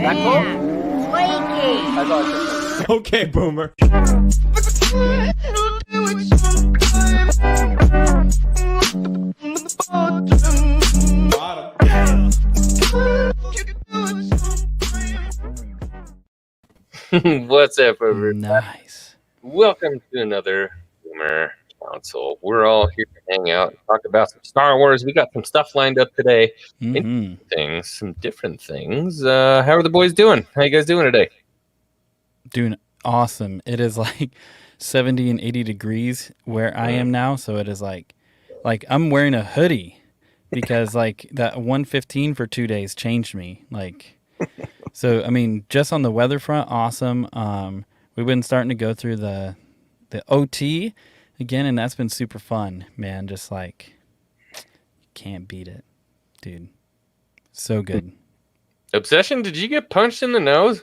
Flaky. Okay, Boomer. What's up, everybody? Nice. Welcome to another Boomer Council. We're all here to hang out and talk about some Star Wars. We got some stuff lined up today. Things, some different things. How are the boys doing? How you guys doing today? Doing awesome. It is like 70 and 80 degrees where I am now, so it is like I'm wearing a hoodie because like that 115 for 2 days changed me. Like, so I mean, just on the weather front, awesome. We've been starting to go through the OT again, and that's been super fun, man. Just like, can't beat it, dude. So good. Obsession, did you get punched in the nose?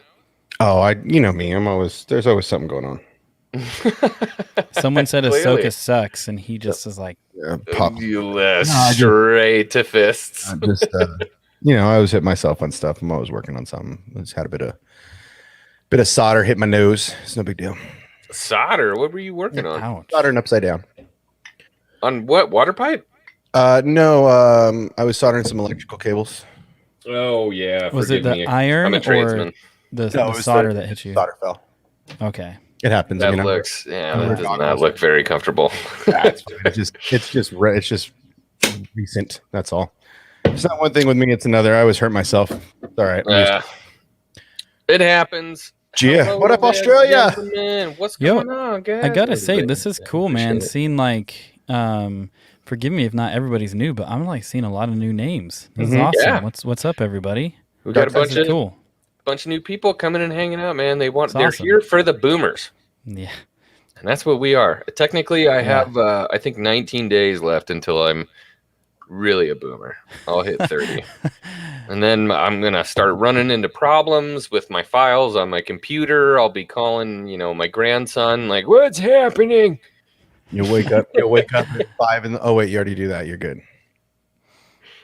Oh, you know me. There's always something going on. Someone said Clearly. Ahsoka sucks, and he just is like, Pop. Straight to fists. I'm just, I always hit myself on stuff. I'm always working on something. I just had a bit of solder hit my nose. It's no big deal. Solder? What were you working on? ouch. Soldering upside down. On what? Water pipe? No. I was soldering some electrical cables. Oh, yeah. Was it forgive me. the iron I'm a or tradesman. the No, it was solder that hit you? Solder fell. Okay. It happens. That I mean, looks, yeah, I'm that does not look very comfortable. it's just recent. That's all. It's not one thing with me. It's another. I always hurt myself. It's all right. It happens. Gia, Hello what up, there, Australia? gentlemen. What's Yo, going on, guys? I gotta say, this is cool, man. Appreciate it. Seeing like, forgive me if not everybody's new, but I'm like seeing a lot of new names. This is awesome. Yeah. What's up, everybody? We got a This is cool. bunch of new people coming and hanging out, man. They're awesome. here for the boomers. Yeah. And that's what we are. Technically, I have, I think, 19 days left until I'm really a boomer. I'll hit 30. And then I'm going to start running into problems with my files on my computer. I'll be calling, my grandson, like, what's happening? You'll wake up at 5 oh wait, you already do that. You're good.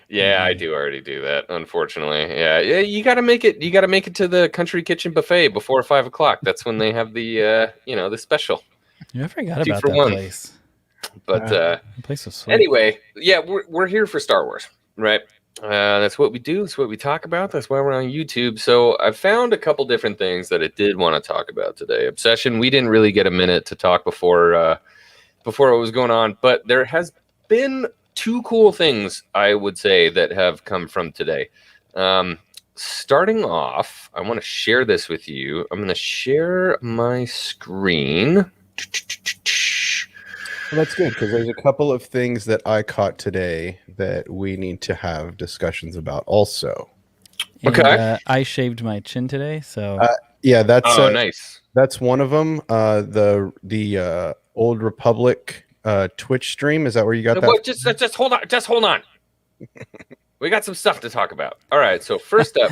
Yeah, I do already do that, unfortunately. Yeah, you got to make it. You got to make it to the country kitchen buffet before 5 o'clock. That's when they have the, the special. Yeah, I forgot 2 about for that 1. place. But The place was sweet. anyway, yeah, we're here for Star Wars, right? That's what we do. That's what we talk about. That's why we're on YouTube. So I found a couple different things that I did want to talk about today. Obsession. We didn't really get a minute to talk before what was going on, but there has been 2 cool things I would say that have come from today. Starting off, I want to share this with you. I'm going to share my screen. Well, that's good because there's a couple of things that I caught today that we need to have discussions about also. And, Okay. I shaved my chin today, so Yeah, that's Nice. That's one of them. The Old Republic Twitch stream. Is that where you got that? What, just hold on. Just hold on. We got some stuff to talk about. All right. So first up,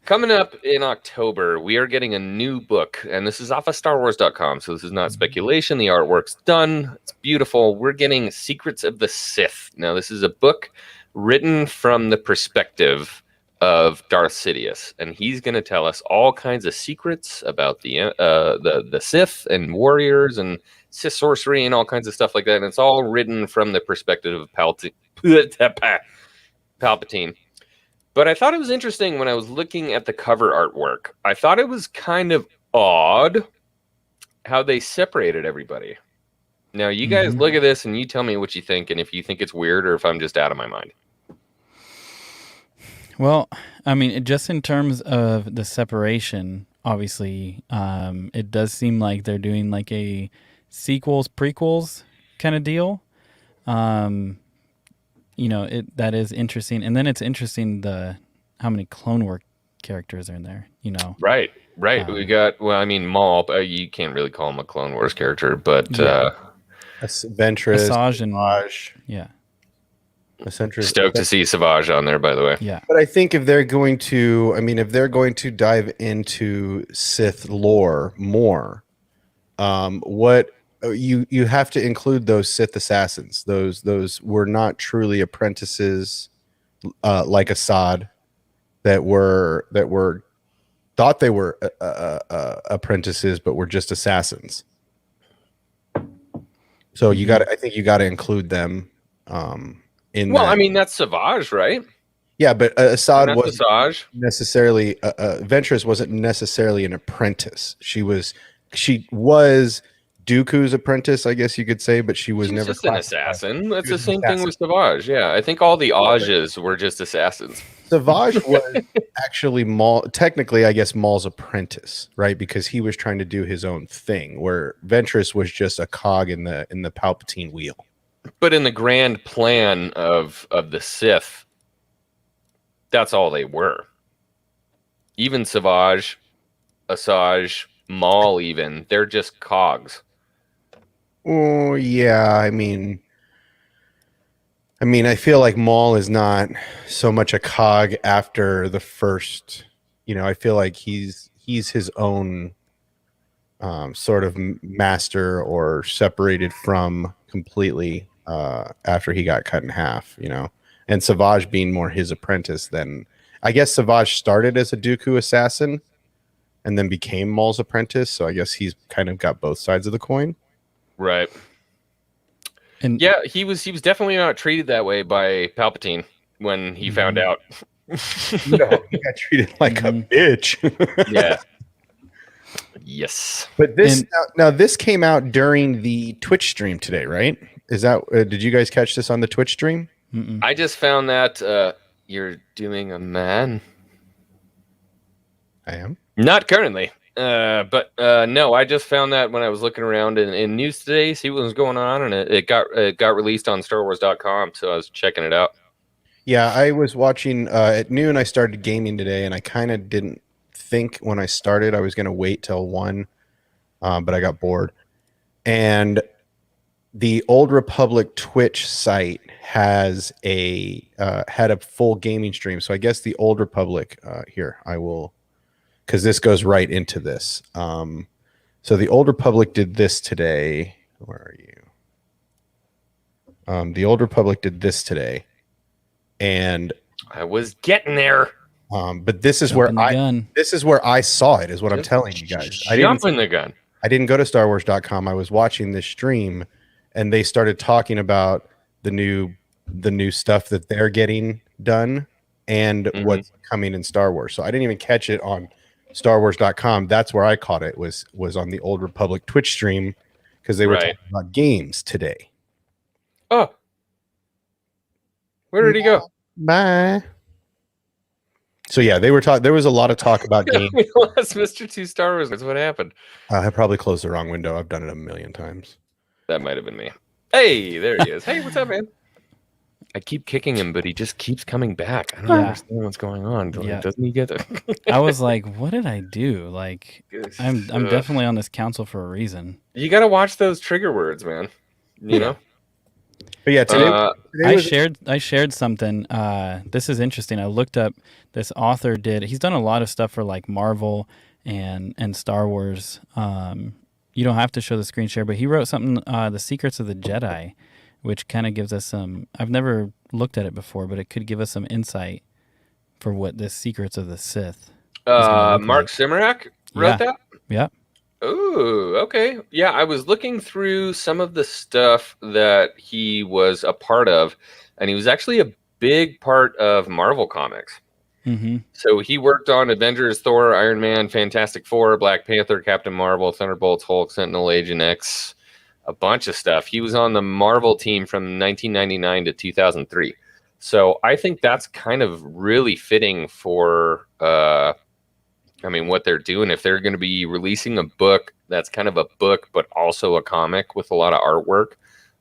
coming up in October, we are getting a new book, and this is off of StarWars.com. So this is not speculation. The artwork's done. It's beautiful. We're getting Secrets of the Sith. Now, this is a book written from the perspective of Darth Sidious, and he's going to tell us all kinds of secrets about the Sith and warriors and Sith sorcery and all kinds of stuff like that. And it's all written from the perspective of Palpatine. But I thought it was interesting when I was looking at the cover artwork. I thought it was kind of odd how they separated everybody. Now, you guys look at this and you tell me what you think, and if you think it's weird or if I'm just out of my mind. well, I mean, just in terms of the separation, obviously, it does seem like they're doing like a sequels, prequels kind of deal. That is interesting, and then it's interesting how many Clone War characters are in there. Right. We got Maul. But you can't really call him a Clone Wars character, but Ventress, Asajj and Savage. yeah, stoked to see Savage on there. By the way, yeah. But I think if they're going to dive into Sith lore more, what you have to include those Sith assassins. Those were not truly apprentices, like Assad, that were thought they were apprentices, but were just assassins. So you got, I think you got to include them in. Well, that. I mean that's Savage, right? Yeah, but Assad That's wasn't Savage. necessarily. Ventress wasn't necessarily an apprentice. She was Dooku's apprentice, I guess you could say, but she was She's never just an classified. assassin. That's She the was an same thing assassin. with Savage. Yeah, I think all the Ages were just assassins. Savage was actually Maul. Technically, I guess Maul's apprentice, right? Because he was trying to do his own thing, where Ventress was just a cog in the Palpatine wheel. But in the grand plan of the Sith, that's all they were. Even Savage, Asajj, Maul, even they're just cogs. Oh yeah, I mean, I feel like Maul is not so much a cog after the first. I feel like he's his own sort of master, or separated from completely after he got cut in half. And Savage being more his apprentice than, I guess Savage started as a Dooku assassin and then became Maul's apprentice. So I guess he's kind of got both sides of the coin. Right. And Yeah, he was definitely not treated that way by Palpatine when he found out. No, he got treated like a bitch. Yeah. Yes. But this now this came out during the Twitch stream today, right? Is that did you guys catch this on the Twitch stream? I just found that you're doing a man. I am. Not currently. But no, I just found that when I was looking around in news today, see what was going on, and it got released on StarWars.com, so I was checking it out. Yeah, I was watching at noon. I started gaming today, and I kind of didn't think when I started I was going to wait till 1, but I got bored. And the Old Republic Twitch site has had a full gaming stream. So I guess the Old Republic here I will, because this goes right into this. So the Old Republic did this today. Where are you? The Old Republic did this today, and I was getting there. but this is where I saw it. Is what I'm telling you guys. Jumping the gun. I didn't go to StarWars.com. I was watching this stream, and they started talking about the new stuff that they're getting done and what's coming in Star Wars. So I didn't even catch it on StarWars.com. That's where I caught it. Was on the Old Republic Twitch stream, because they were talking about games today. Oh, where did he go? Bye. So yeah, they were talking. There was a lot of talk about games. We lost Mr. 2 Star Wars. That's what happened. I probably closed the wrong window. I've done it a million times. That might have been me. Hey, there he is. Hey, what's up, man? I keep kicking him, but he just keeps coming back. I don't understand what's going on. Like, doesn't he get it? I was like, what did I do? Like, I'm definitely on this council for a reason. You got to watch those trigger words, man. You know? But yeah, today I shared something. This is interesting. I looked up, this author he's done a lot of stuff for like Marvel and Star Wars. You don't have to show the screen share, but he wrote something, The Secrets of the Jedi, which kind of gives us some, I've never looked at it before, but it could give us some insight for what this Secrets of the Sith Mark Simrak wrote that? Yeah. Oh, okay. Yeah, I was looking through some of the stuff that he was a part of, and he was actually a big part of Marvel Comics. Mm-hmm. So he worked on Avengers, Thor, Iron Man, Fantastic Four, Black Panther, Captain Marvel, Thunderbolts, Hulk, Sentinel, Agent X, a bunch of stuff. He was on the Marvel team from 1999 to 2003. So I think that's kind of really fitting for what they're doing. If they're going to be releasing a book that's kind of a book, but also a comic with a lot of artwork,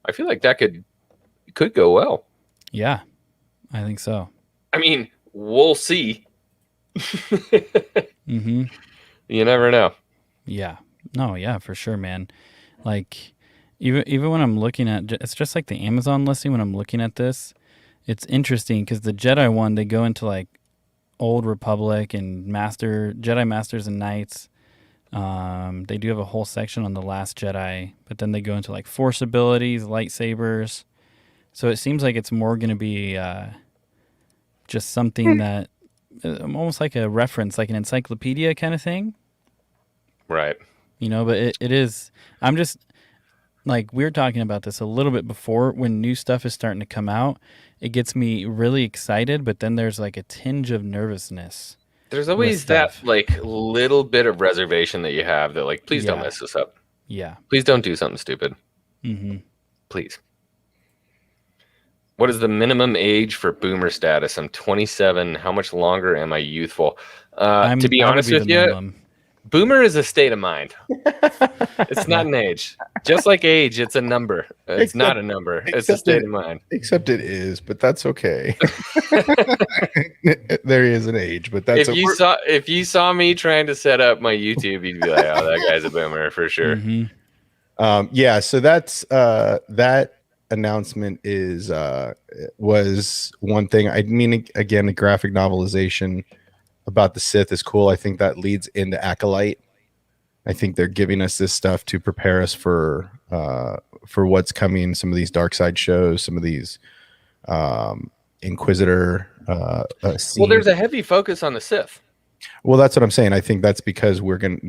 I feel like that could go well. Yeah, I think so. I mean, we'll see. Mm-hmm. You never know. Yeah. No, yeah, for sure, man. Like, even when I'm looking at, it's just like the Amazon listing when I'm looking at this, it's interesting because the Jedi one, they go into like Old Republic and Jedi Masters and Knights. They do have a whole section on the Last Jedi, but then they go into like Force abilities, lightsabers. So it seems like it's more going to be just something that almost like a reference, like an encyclopedia kind of thing. Right. But it is. I'm just like, we were talking about this a little bit before. When new stuff is starting to come out, it gets me really excited, but then there's like a tinge of nervousness. There's always that like little bit of reservation that you have that like, please don't mess this up. Yeah. Please don't do something stupid. Mm-hmm. Please. What is the minimum age for boomer status? I'm 27. How much longer am I youthful? To be honest with you, boomer is a state of mind. It's not an age. Just like age, it's a number. It's not a number. It's a state of mind. Except it is, but that's okay. There is an age, but that's if you saw me trying to set up my YouTube, you'd be like, "Oh, that guy's a boomer for sure." Mm-hmm. Yeah. So that's that announcement was one thing. I mean, again, a graphic novelization about the Sith is cool. I think that leads into Acolyte. I think they're giving us this stuff to prepare us for what's coming. Some of these dark side shows, some of these Inquisitor. Well, there's a heavy focus on the Sith. Well, that's what I'm saying. I think that's because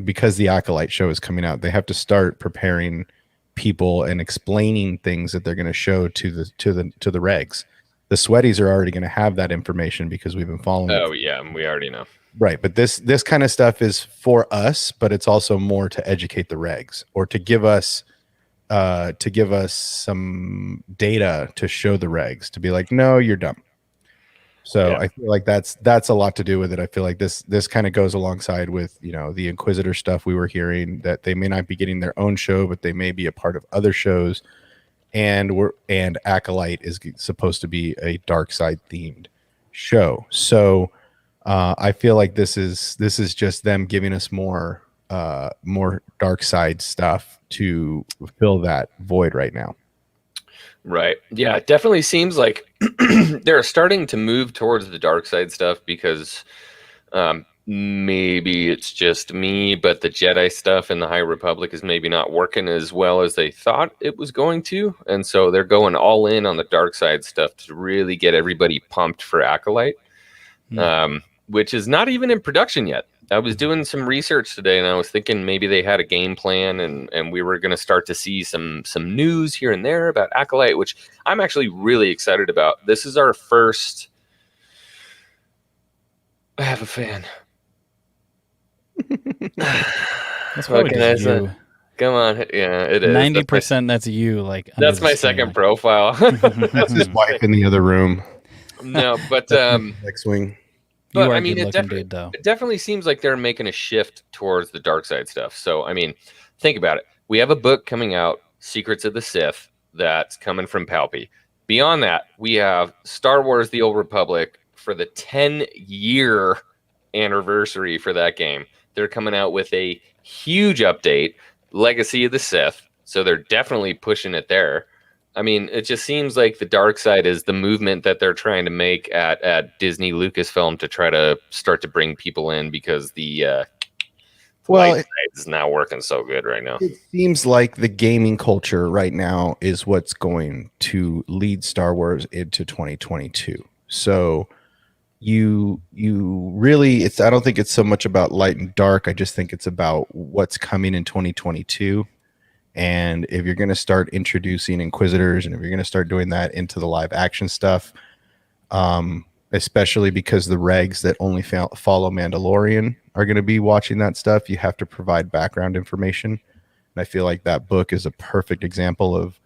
because the Acolyte show is coming out. They have to start preparing people and explaining things that they're going to show to the regs. The sweaties are already going to have that information because we've been following. Oh yeah, we already know. Right, but this kind of stuff is for us, but it's also more to educate the regs or to give us some data to show the regs to be like, no, you're dumb. So yeah. I feel like that's a lot to do with it. I feel like this kind of goes alongside with the Inquisitor stuff we were hearing, that they may not be getting their own show, but they may be a part of other shows, and Acolyte is supposed to be a dark side themed show. So I feel like this is just them giving us more dark side stuff to fill that void right now. Right. Yeah, it definitely seems like they're starting to move towards the dark side stuff because maybe it's just me, but the Jedi stuff in the High Republic is maybe not working as well as they thought it was going to. And so they're going all in on the dark side stuff to really get everybody pumped for Acolyte, which is not even in production yet. I was doing some research today and I was thinking maybe they had a game plan and we were going to start to see some news here and there about Acolyte, which I'm actually really excited about. This is our first... I have a fan. That's probably just you. Come on. Yeah, it is. 90% that's you. Like that's my second profile. That's his wife in the other room. No, but... X-Wing. But I mean, it definitely seems like they're making a shift towards the dark side stuff. So, I mean, think about it. We have a book coming out, Secrets of the Sith, that's coming from Palpy. Beyond that, we have Star Wars: The Old Republic for the 10-year anniversary for that game. They're coming out with a huge update, Legacy of the Sith. So they're definitely pushing it there. I mean, it just seems like the dark side is the movement that they're trying to make at Disney Lucasfilm to try to start to bring people in because the light side is not working so good right now. It seems like the gaming culture right now is what's going to lead Star Wars into 2022. So you really, I don't think it's so much about light and dark. I just think it's about what's coming in 2022. And if you're going to start introducing Inquisitors and if you're going to start doing that into the live action stuff, especially because the regs that only follow Mandalorian are going to be watching that stuff, you have to provide background information. And I feel like that book is a perfect example of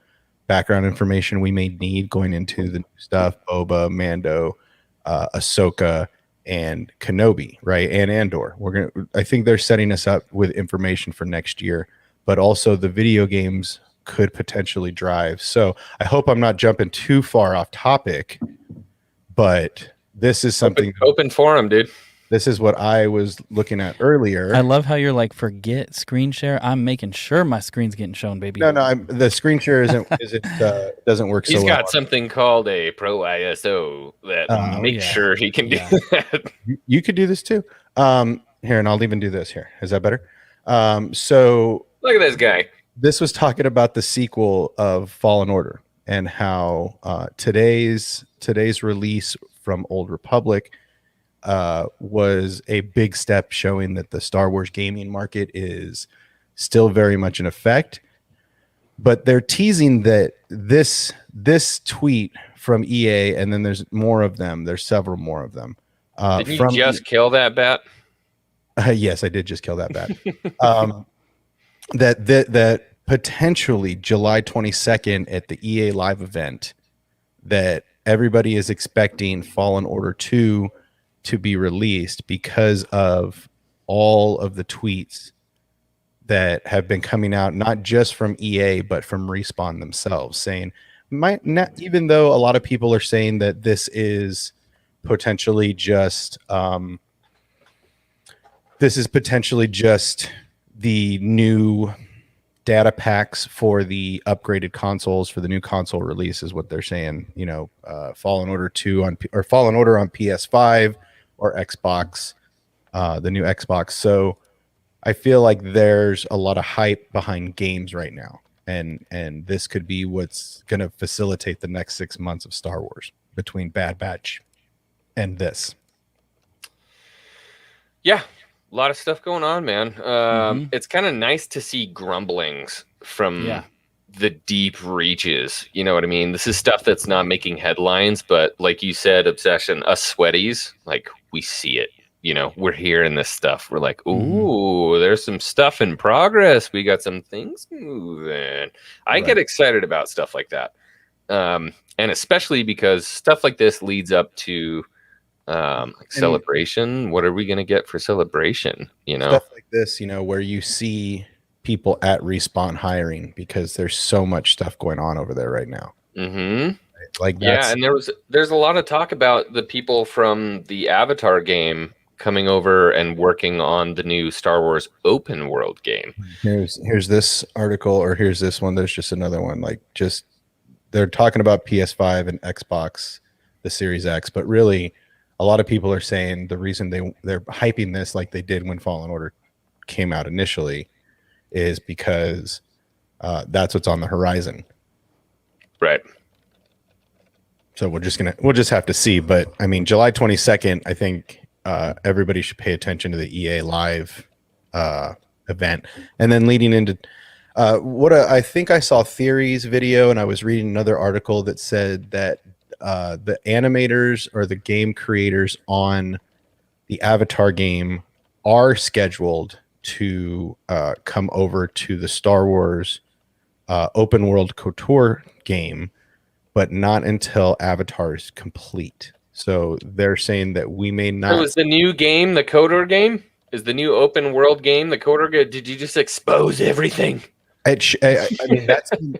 background information we may need going into the new stuff, Boba, Mando, Ahsoka, and Kenobi, right? And Andor. I think they're setting us up with information for next year. But also the video games could potentially drive. So I hope I'm not jumping too far off topic, but this is something open forum, dude. This is what I was looking at earlier. I love how you're like, forget screen share. I'm making sure my screen's getting shown, baby. No, the screen share doesn't work. He's got something called a Pro ISO that makes sure he can do that. You could do this too. Here, and I'll even do this here. Is that better? So look at this guy. This was talking about the sequel of Fallen Order and how today's release from Old Republic was a big step showing that the Star Wars gaming market is still very much in effect. But they're teasing that this tweet from EA, and then there's more of them. There's several more of them. Didn't you just kill that bat? Yes, I did just kill that bat. That potentially July 22nd at the EA Live event, that everybody is expecting Fallen Order 2 to be released because of all of the tweets that have been coming out, not just from EA, but from Respawn themselves, saying, even though a lot of people are saying that this is potentially just the new data packs for the upgraded consoles for the new console release, is what they're saying. Fallen Order 2 or Fallen Order on PS5 or Xbox, the new Xbox. So I feel like there's a lot of hype behind games right now, and this could be what's going to facilitate the next 6 months of Star Wars between Bad Batch and this. Yeah, a lot of stuff going on, man. It's kind of nice to see grumblings from the deep reaches. You know what I mean? This is stuff that's not making headlines, but like you said, Obsession, us sweaties, like, we see it. We're hearing this stuff. We're like, ooh, there's some stuff in progress. We got some things moving. I get excited about stuff like that. And especially because stuff like this leads up to Celebration. What are we going to get for Celebration? Stuff like this, where you see people at Respawn hiring, because there's so much stuff going on over there right now. Like, and there's a lot of talk about the people from the Avatar game coming over and working on the new Star Wars open world game. Here's this article, or here's this one. There's just another one. Like, just they're talking about PS5 and Xbox, the Series X, but really a lot of people are saying the reason they're hyping this like they did when Fallen Order came out initially is because that's what's on the horizon. Right. So we'll just have to see. But I mean, July 22nd, I think everybody should pay attention to the EA Live event. And then leading into I think I saw Theory's video, and I was reading another article that said that the animators or the game creators on the Avatar game are scheduled to come over to the Star Wars open world KOTOR game, but not until Avatar is complete. So they're saying that we may not. So is the new game the KOTOR game? Is the new open world game the KOTOR game? Did you just expose everything? I mean,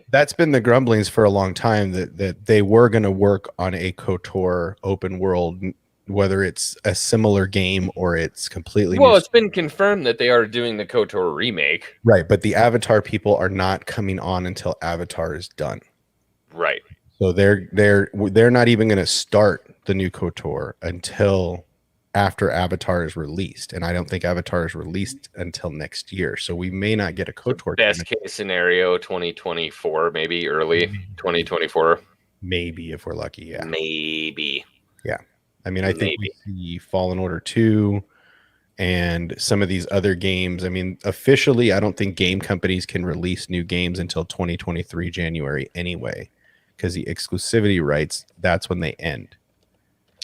that's been the grumblings for a long time, that they were going to work on a KOTOR open world, whether it's a similar game or it's completely new. It's been confirmed that they are doing the KOTOR remake. Right, but the Avatar people are not coming on until Avatar is done. Right. So they're not even going to start the new KOTOR until after Avatar is released, and I don't think Avatar is released until next year. So we may not get a KOTOR. Best case scenario, 2024, maybe early 2024. Maybe if we're lucky, yeah. Maybe. Yeah. I mean, I think we see Fallen Order 2 and some of these other games. I mean, officially, I don't think game companies can release new games until 2023 January anyway, because the exclusivity rights, that's when they end.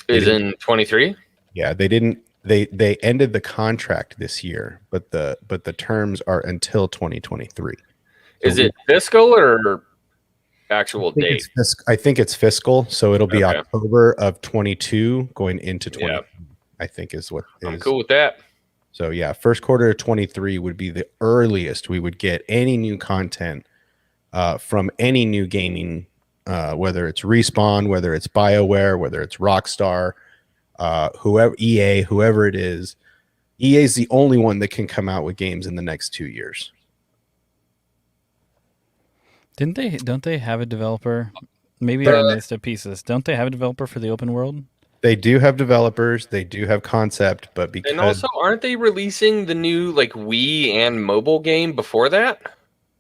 Is in 23? Yeah, they didn't. They ended the contract this year, but the terms are until 2023. Is it fiscal or actual date? I think it's fiscal, so it'll be October of 22 going into 20. Yeah. I think is what. I'm cool with that. So yeah, first quarter of 23 would be the earliest we would get any new content from any new gaming, whether it's Respawn, whether it's BioWare, whether it's Rockstar. Whoever EA, whoever it is, EA is the only one that can come out with games in the next 2 years. Don't they have a developer? Maybe I missed a pieces. Don't they have a developer for the open world? They do have developers. They do have concept, but because and also aren't they releasing the new like Wii and mobile game before that?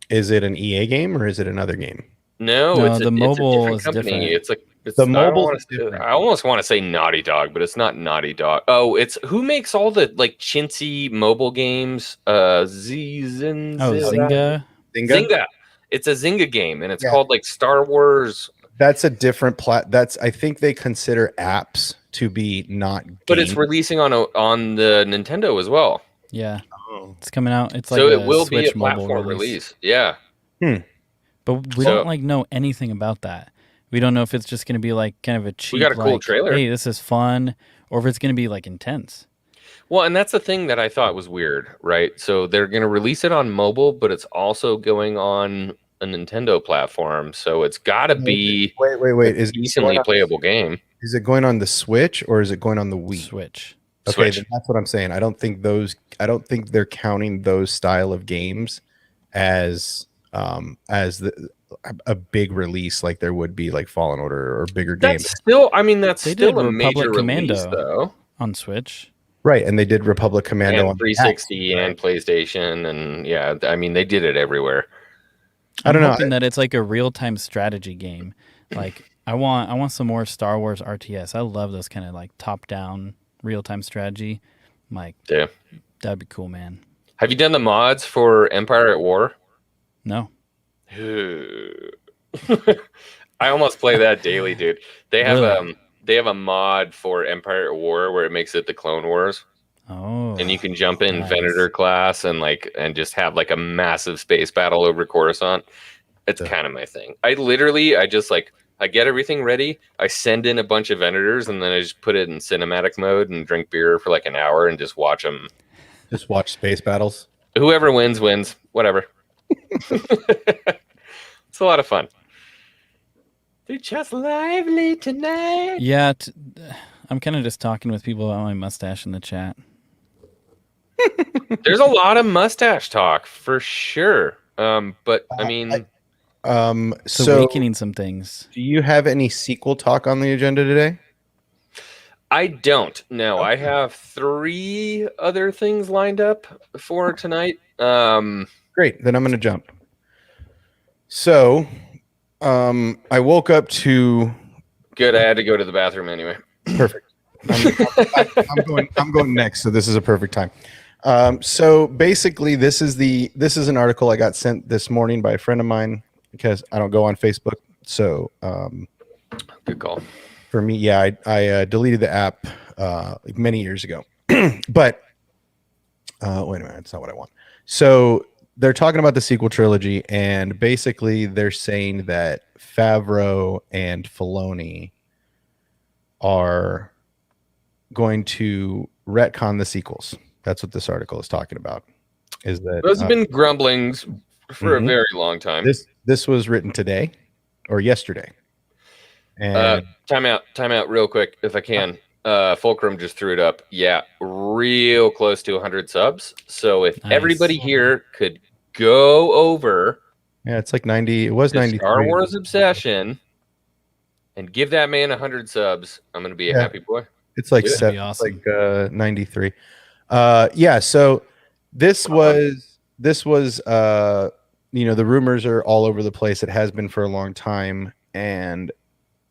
Is it an EA game or is it another game? No, it's the mobile is different. It's like It's, The I don't mobile want is to. different. I almost want to say Naughty Dog, but it's not Naughty Dog. Oh, it's who makes all the like chintzy mobile games? Zynga. Zynga. It's a Zynga game, and it's Yeah. called like Star Wars. That's a different That's I think they consider apps to be not games. But it's releasing on the Nintendo as well, Yeah, Oh. it's coming out. It's so like it will be a Switch mobile platform release. Yeah, But we So- don't like know anything about that. We don't know if it's just going to be like kind of a cheap. got a cool like, trailer. Hey, this is fun, or if it's going to be like intense. well, and that's the thing that I thought was weird, right? So they're going to release it on mobile, but it's also going on a Nintendo platform, so it's got to be Wait. a Is decently playable game. Is it going on the Switch or is it going on the Wii? Switch. Okay, Switch. then that's what I'm saying. I don't think they're counting those style of games as a big release like there would be like Fallen Order or bigger games. That's still, I mean, that's They still did a Republic major Commando. release, though. On Switch. Right, and they did Republic Commando And on 360 right? and PlayStation, and yeah, I mean, they did it everywhere. I don't I'm know. hoping that it's like a real-time strategy game. Like I want some more Star Wars RTS. I love those kind of like top-down real-time strategy. Like Yeah. that'd be cool, man. Have you done the mods for Empire at War? No. I almost play that daily, dude. They have Really? they have a mod for Empire at War where it makes it the Clone Wars, Oh. and you can jump in nice. Venator class and just have like a massive space battle over Coruscant. It's Yeah. kind of my thing. I just I get everything ready. I send in a bunch of Venators, and then I just put it in cinematic mode and drink beer for like an hour and just watch them. Just watch space battles. Whoever wins, wins. Whatever. It's a lot of fun. They're just lively tonight. Yeah, I'm kind of just talking with people about my mustache in the chat. There's a lot of mustache talk for sure. But I mean, It's So awakening some things. do you have any sequel talk on the agenda today? I don't. No, I have 3 other things lined up for tonight. Great, then I'm going to jump. So, I woke up to Good. I had to go to the bathroom anyway. perfect. I'm going next, so this is a perfect time. So basically, this is an article I got sent this morning by a friend of mine because I don't go on Facebook. So Good call. for me, yeah, I deleted the app like many years ago. But wait a minute, that's not what I want. So they're talking about the sequel trilogy, and basically they're saying that Favreau and Filoni are going to retcon the sequels. That's what this article is talking about. Is that Those have been grumblings for Mhm. a very long time. this was written today or yesterday? And Time out real quick if I can. Fulcrum just threw it up. Yeah, real close to 100 subs. So if Nice. everybody here could go over yeah, it's like 90. It was to 93. Star Wars Obsession and give that man 100 subs, I'm going to be a Yeah. happy boy. It's like That'd be 7, awesome. it's like 93. Yeah. So this was the rumors are all over the place. It has been for a long time, and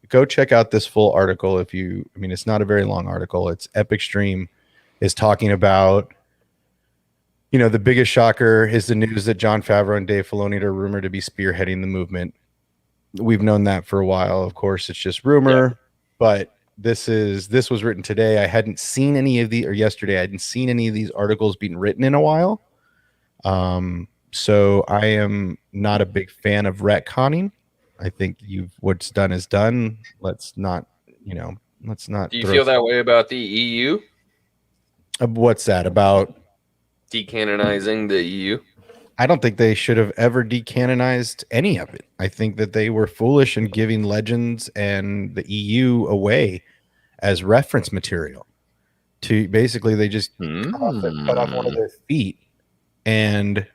go check out this full article it's not a very long article. It's Epic Stream is talking about, the biggest shocker is the news that Jon Favreau and Dave Filoni are rumored to be spearheading the movement. We've known that for a while. Of course, it's just rumor, but this was written today. I hadn't seen any of the, or yesterday, I hadn't seen any of these articles being written in a while. So I am not a big fan of retconning. I think what's done is done. Let's not. Do you feel that way about the EU? What's that about? Decanonizing the E EU? I don't think they should have ever decanonized any of it. I think that they were foolish in giving Legends and the EU away as reference material. To basically, they just cut off one of their feet and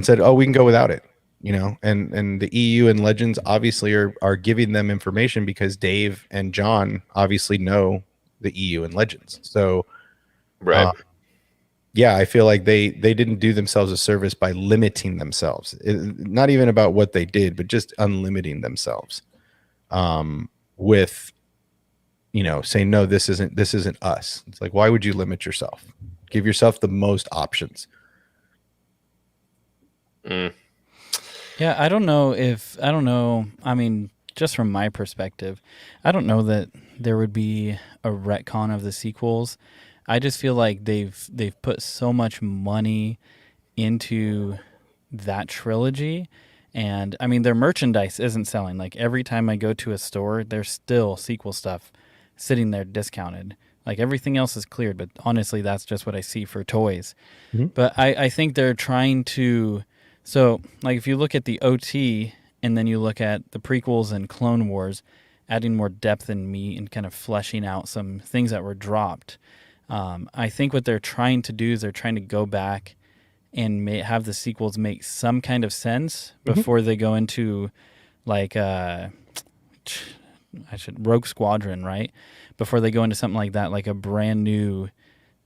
said, "Oh, we can go without it." And the EU and Legends obviously are giving them information because Dave and John obviously know the EU and Legends. So, Right. yeah, I feel like they didn't do themselves a service by limiting themselves. Not even about what they did, but just unlimiting themselves. With saying no, this isn't us. It's like, why would you limit yourself? Give yourself the most options. Yeah, I don't know. I mean, just from my perspective, I don't know that there would be a retcon of the sequels. I just feel like they've put so much money into that trilogy, and I mean their merchandise isn't selling. Like every time I go to a store, there's still sequel stuff sitting there discounted. Like everything else is cleared, but honestly, that's just what I see for toys. Mhm. But I think they're trying to. So, like, if you look at the OT and then you look at the prequels and Clone Wars, adding more depth and meat and kind of fleshing out some things that were dropped, I think what they're trying to do is they're trying to go back and have the sequels make some kind of sense before they go into, like, Rogue Squadron, right? Before they go into something like that, like a brand new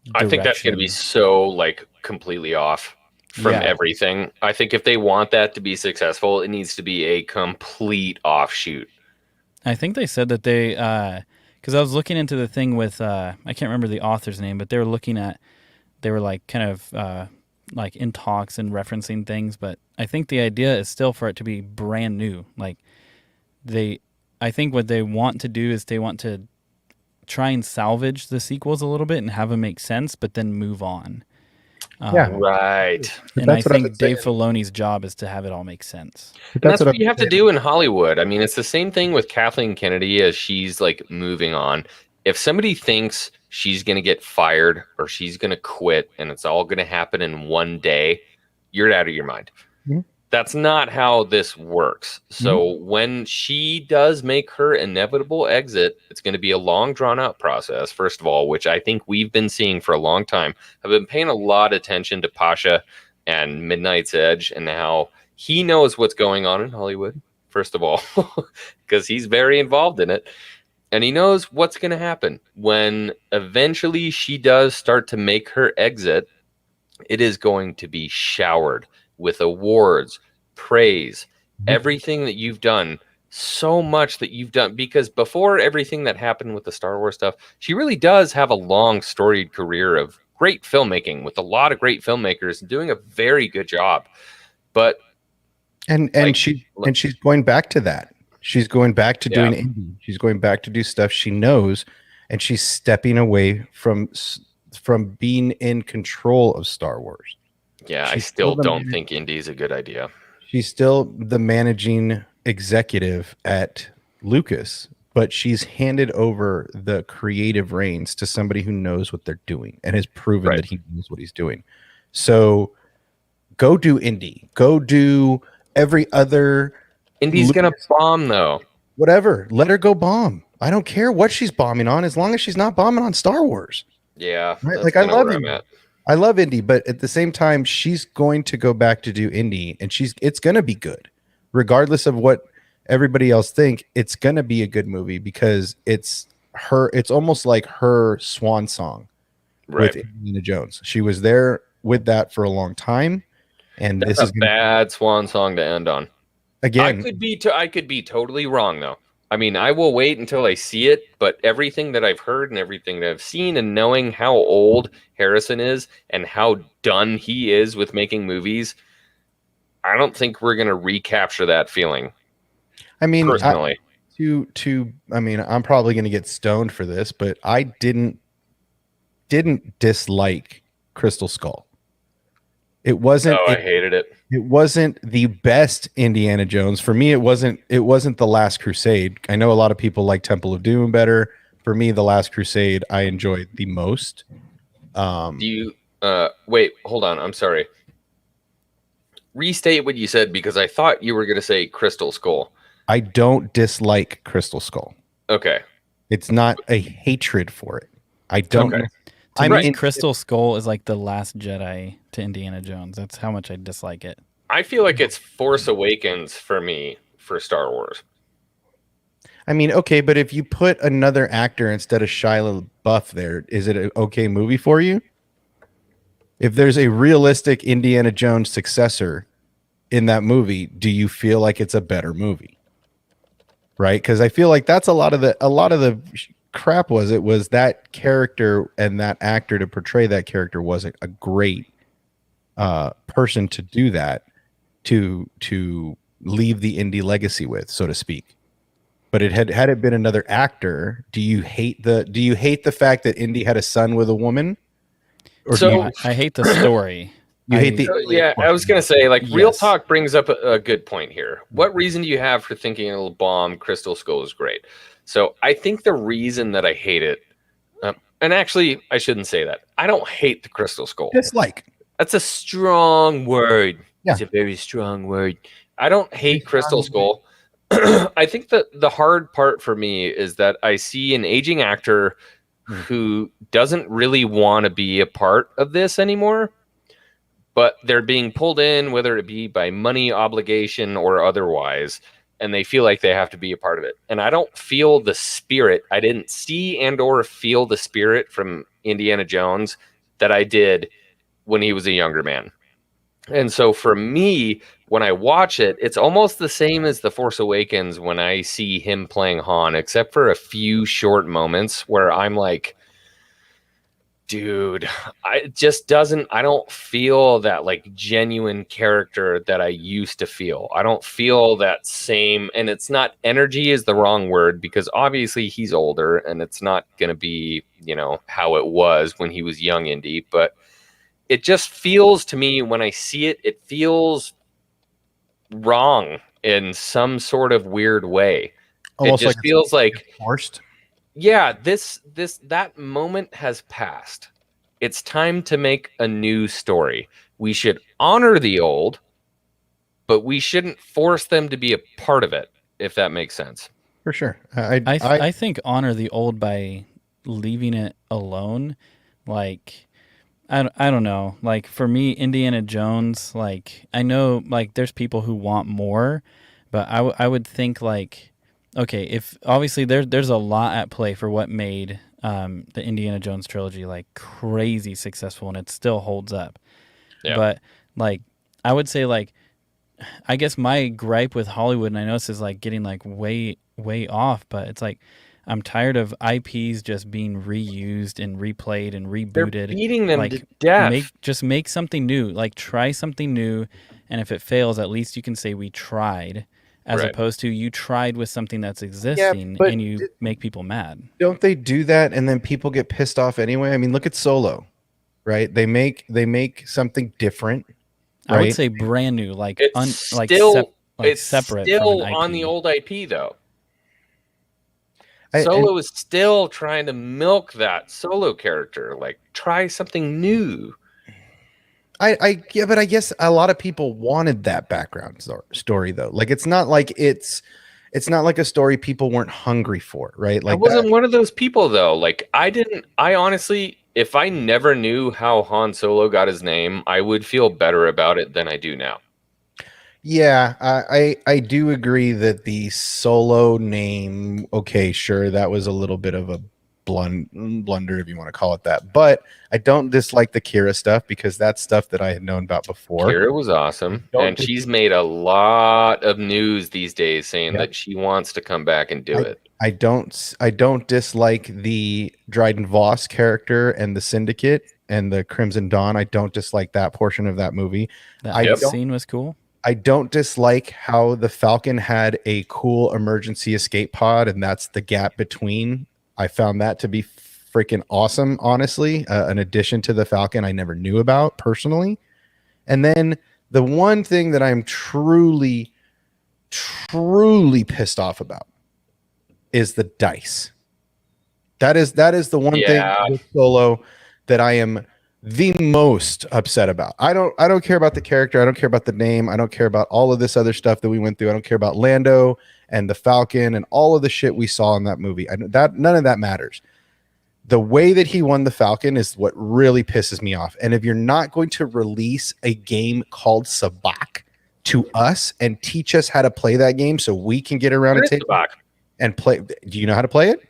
direction. I think that's going to be so like completely off from everything. I think if they want that to be successful, it needs to be a complete offshoot. I think they said that they, because I was looking into the thing with, I can't remember the author's name, but they were like kind of like in talks and referencing things. But I think the idea is still for it to be brand new. Like I think what they want to do is they want to try and salvage the sequels a little bit and have them make sense, but then move on. Right. And I think Dave Filoni's job is to have it all make sense. And that's what you have to do in Hollywood. I mean, it's the same thing with Kathleen Kennedy as she's like moving on. If somebody thinks she's going to get fired or she's going to quit and it's all going to happen in one day, you're out of your mind. Mm-hmm. That's not how this works. So when she does make her inevitable exit, it's going to be a long, drawn-out process, first of all, which I think we've been seeing for a long time. I've been paying a lot of attention to Pasha and Midnight's Edge and how he knows what's going on in Hollywood, first of all, because he's very involved in it. And he knows what's going to happen. When eventually she does start to make her exit, it is going to be showered with awards, praise, everything that you've done, so much that you've done. Because before everything that happened with the Star Wars stuff, she really does have a long, storied career of great filmmaking with a lot of great filmmakers and doing a very good job. But she's going back to that. She's going back to doing indie. She's going back to do stuff she knows, and she's stepping away from being in control of Star Wars. Yeah, I still don't think indie is a good idea. She's still the managing executive at Lucas, but she's handed over the creative reins to somebody who knows what they're doing and has proven that he knows what he's doing. So go do indie. Go do every other. Indie's going to bomb, though. Whatever. Let her go bomb. I don't care what she's bombing on as long as she's not bombing on Star Wars. Yeah. Right? Like, I love indie. I love indie, but at the same time, she's going to go back to do indie, and it's going to be good. Regardless of what everybody else think, it's going to be a good movie because it's almost like her swan song with Indiana Jones. She was there with that for a long time, and that's a bad swan song to end on. Again, I could be totally wrong, though. I mean, I will wait until I see it, but everything that I've heard and everything that I've seen and knowing how old Harrison is and how done he is with making movies, I don't think we're going to recapture that feeling. I mean, personally, I'm probably going to get stoned for this, but I didn't dislike Crystal Skull. It wasn't. I hated it. It wasn't the best Indiana Jones for me. It wasn't The Last Crusade. I know a lot of people like Temple of Doom better. For me, The Last Crusade I enjoyed the most. Do you wait? Hold on. I'm sorry. Restate what you said because I thought you were going to say Crystal Skull. I don't dislike Crystal Skull. Okay. It's not a hatred for it. I don't. Okay. To me, Crystal Skull is like the Last Jedi to Indiana Jones. That's how much I dislike it. I feel like it's Force Awakens for me for Star Wars. I mean, okay, but if you put another actor instead of Shia LaBeouf there, is it an okay movie for you? if there's a realistic Indiana Jones successor in that movie, do you feel like it's a better movie? Right? Because I feel like that's a lot of the crap was that character and that actor to portray that character wasn't a great person to do that, to leave the indie legacy with, so to speak. But had it been another actor, do you hate the fact that Indy had a son with a woman? Or So I hate the story. you hate the yeah, I was gonna say, like, Real Yes. Talk brings up a good point here. What reason do you have for thinking a little bomb Crystal Skull is great? So I think the reason that I hate it, and actually I shouldn't say that. I don't hate the Crystal Skull. dislike? That's a strong word. Yeah. It's a very strong word. I don't hate Crystal Skull. I think that the hard part for me is that I see an aging actor who doesn't really want to be a part of this anymore, but they're being pulled in, whether it be by money obligation or otherwise, and they feel like they have to be a part of it. And I don't feel the spirit. I didn't see and or feel the spirit from Indiana Jones that I did when he was a younger man. And so for me, when I watch it, it's almost the same as The Force Awakens when I see him playing Han, except for a few short moments where I'm like, dude, I don't feel that like genuine character that I used to feel. I don't feel that same, and it's not, energy is the wrong word, because obviously he's older and it's not going to be, how it was when he was young Indy, but it just feels to me when I see it, it feels wrong in some sort of weird way. Almost it just like feels like forced. Yeah, that moment has passed. It's time to make a new story. We should honor the old, but we shouldn't force them to be a part of it, if that makes sense. For sure. I think honor the old by leaving it alone. Like, I don't know. Like, for me, Indiana Jones, like, I know, like, there's people who want more, but I would think, like, okay, if obviously there's a lot at play for what made the Indiana Jones trilogy like crazy successful, and it still holds up. Yeah. But like, I would say, like, I guess my gripe with Hollywood, and I know this is like getting like way off, but it's like I'm tired of IPs just being reused and replayed and rebooted. They're beating them like, to death. Make something new. Like, try something new, and if it fails, at least you can say we tried. As Right. opposed to you tried with something that's existing but and you make people mad. Don't they do that and then people get pissed off anyway? I mean, look at Solo, right? They make something different. Right? I would say brand new, like It's separate still from an IP. on the old IP though. I- Solo is still trying to milk that Solo character. Like, try something new. Yeah, but I guess a lot of people wanted that background story though. Like, it's not like not like a story people weren't hungry for, right? Like, I wasn't one of those people though. Like, I honestly, if I never knew how Han Solo got his name, I would feel better about it than I do now. yeah, I do agree that the Solo name, okay, sure, that was a little bit of a blunder, if you want to call it that, but I don't dislike the Kira stuff because that's stuff that I had known about before. Kira was awesome, and she's made a lot of news these days saying that she wants to come back and do it. I don't dislike the Dryden Voss character and the Syndicate and the Crimson Dawn. I don't dislike that portion of that movie. That scene was cool. I don't dislike how the Falcon had a cool emergency escape pod, and that's the gap between. I found that to be freaking awesome, honestly. An addition to the Falcon I never knew about personally. And then the one thing that I'm truly pissed off about is the dice. That is the one thing with Solo that I am the most upset about. I don't care about the character. I don't care about the name. I don't care about all of this other stuff that we went through. I don't care about Lando and the Falcon and all of the shit we saw in that movie. None of that matters. The way that he won the Falcon is what really pisses me off. And if you're not going to release a game called Sabacc to us and teach us how to play that game so we can get around a table and play. Do you know how to play it?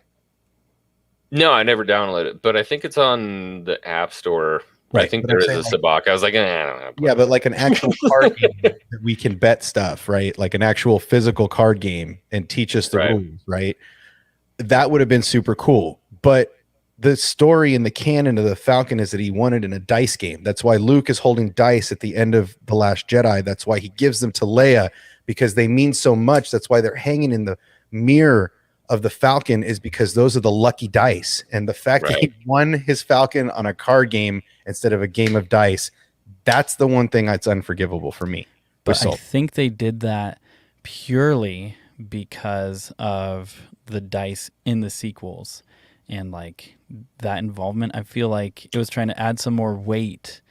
No, I never downloaded it, but I think it's on the App Store I think But there I'm is saying, a like, sabacc. I was like, I don't know. yeah, but like an actual card game that we can bet stuff, right? Like an actual physical card game and teach us the Right. rules, right? That would have been super cool. But the story and the canon of the Falcon is that he wanted in a dice game. That's why Luke is holding dice at the end of The Last Jedi. That's why he gives them to Leia, because they mean so much. That's why they're hanging in the mirror of the Falcon, is because those are the lucky dice. And the fact that he won his Falcon on a card game instead of a game of dice, that's the one thing that's unforgivable for me. But I think they did that purely because of the dice in the sequels and like that involvement. I feel like it was trying to add some more weight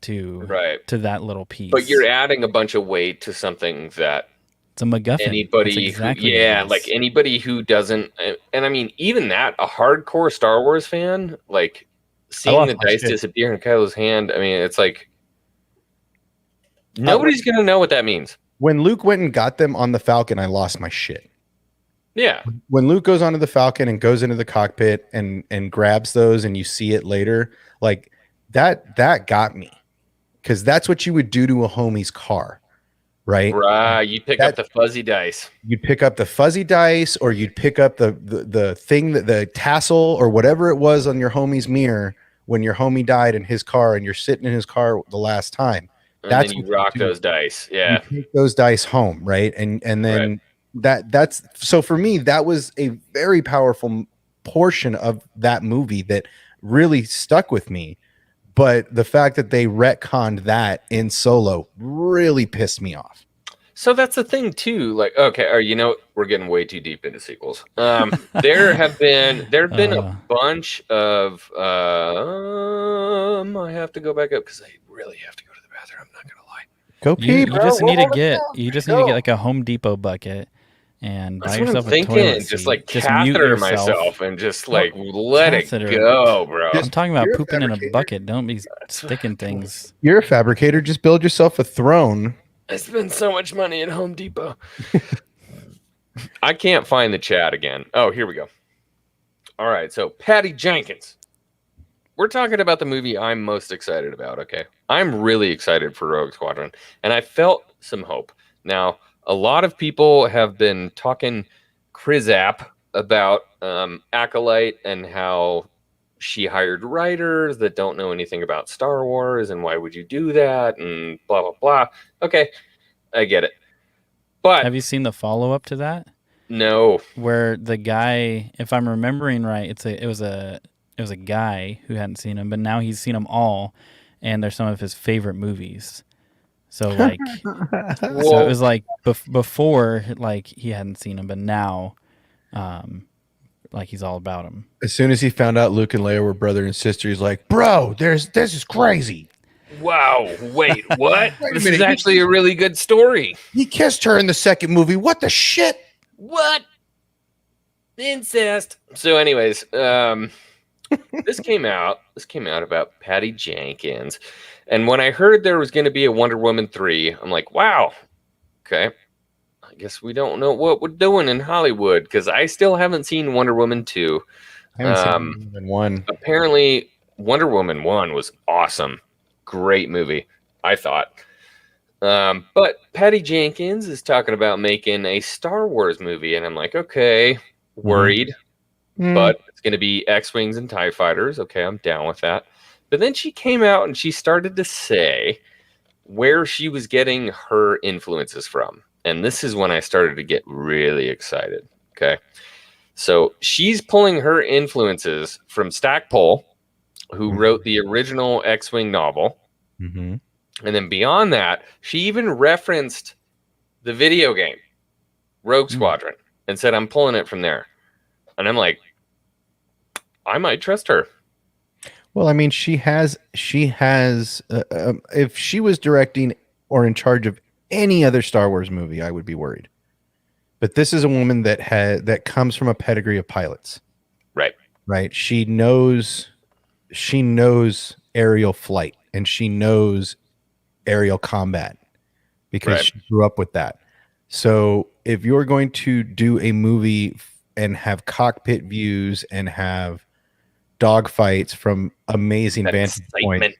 to that little piece. But you're adding a bunch of weight to something that it's a MacGuffin. Anybody, exactly like anybody who doesn't, and I mean, even that, a hardcore Star Wars fan, like seeing the dice disappear in Kylo's hand. I mean, it's like nobody's gonna know what that means. When Luke went and got them on the Falcon, I lost my shit. Yeah. When Luke goes onto the Falcon and goes into the cockpit and grabs those, and you see it later, like that got me, because that's what you would do to a homie's car, right? Right. You pick up the fuzzy dice. You'd pick up the fuzzy dice, or you'd pick up the thing, that the tassel or whatever it was on your homie's mirror when your homie died in his car, and you're sitting in his car the last time. And that's then you rock those dice. Yeah. You take those dice home, right? And then that's so for me, that was a very powerful portion of that movie that really stuck with me. But the fact that they retconned that in Solo really pissed me off. So that's the thing too. Like, okay, you know, we're getting way too deep into sequels. There have been a bunch of I have to go back up because I really have to go to the bathroom. I'm not gonna lie. Go pee. You just need to get like a Home Depot bucket and buy yourself a toilet seat. Just like catheter myself and just like let it go, bro. I'm talking about pooping in a bucket. Don't be sticking things. You're a fabricator. Just build yourself a throne. I spend so much money at Home Depot. I can't find the chat again. Oh, here we go. All right, so Patty Jenkins. We're talking about the movie I'm most excited about, okay? I'm really excited for Rogue Squadron, and I felt some hope. Now, a lot of people have been talking Krizap about Acolyte and how she hired writers that don't know anything about Star Wars, and why would you do that, and blah, blah, blah. Okay, I get it. But have you seen the follow-up to that? No. Where the guy, if I'm remembering right, it was a guy who hadn't seen them, but now he's seen them all, and they're some of his favorite movies. So like, so it was like before, like he hadn't seen them, but now, like he's all about them. As soon as he found out Luke and Leia were brother and sister, he's like, "Bro, this is crazy." Wow! Wait, what? This is actually a really good story. He kissed her in the second movie. What the shit? What? Incest. So, anyways, this came out about Patty Jenkins, and when I heard there was going to be a Wonder Woman 3, I'm like, wow, okay. I guess we don't know what we're doing in Hollywood, because I still haven't seen Wonder Woman 2. I haven't seen Wonder Woman 1. Apparently, Wonder Woman 1 was awesome. Great movie, I thought. But Patty Jenkins is talking about making a Star Wars movie, and I'm like, okay, worried. But it's going to be X-Wings and TIE Fighters. Okay, I'm down with that. But then she came out and she started to say where she was getting her influences from. And this is when I started to get really excited. Okay. So she's pulling her influences from Stackpole, who wrote the original X-Wing novel. Mm-hmm. And then beyond that, she even referenced the video game, Rogue Squadron, and said, I'm pulling it from there. And I'm like, I might trust her. Well, I mean, she has. If she was directing or in charge of any other Star Wars movie, I would be worried. But this is a woman that comes from a pedigree of pilots. Right. Right. She knows aerial flight, and she knows aerial combat because she grew up with that. So if you're going to do a movie and have cockpit views and have dogfights from amazing That vantage excitement.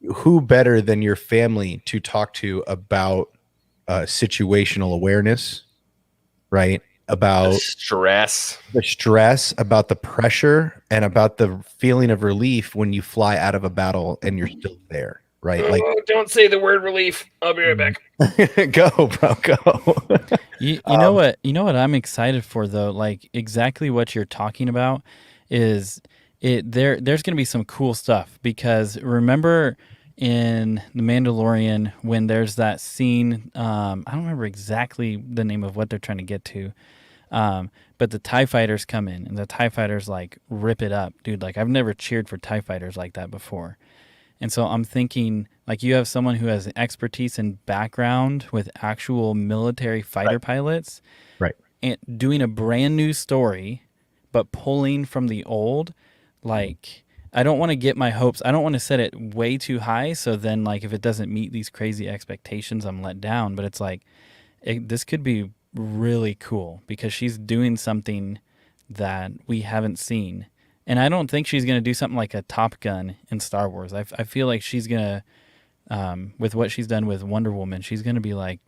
points, who better than your family to talk to about situational awareness, right? The About stress. the stress, about the pressure, and about the feeling of relief when you fly out of a battle and you're still there, right? Like, Oh, don't say the word relief. I'll be right back. go, bro, go. You know what? You know what I'm excited for though. Like exactly what you're talking about is there's going to be some cool stuff because remember in The Mandalorian when there's that scene. I don't remember exactly the name of what they're trying to get to. But the TIE fighters come in and the TIE fighters like rip it up, dude. Like I've never cheered for TIE fighters like that before. And so I'm thinking like you have someone who has expertise and background with actual military fighter pilots Right. and doing a brand new story, but pulling from the old. Like I don't want to get my hopes. I don't want to set it way too high. So then like if it doesn't meet these crazy expectations, I'm let down. But it's like this could be really cool because she's doing something that we haven't seen. And I don't think she's going to do something like a Top Gun in Star Wars. I feel like she's going to, with what she's done with Wonder Woman, she's going to be like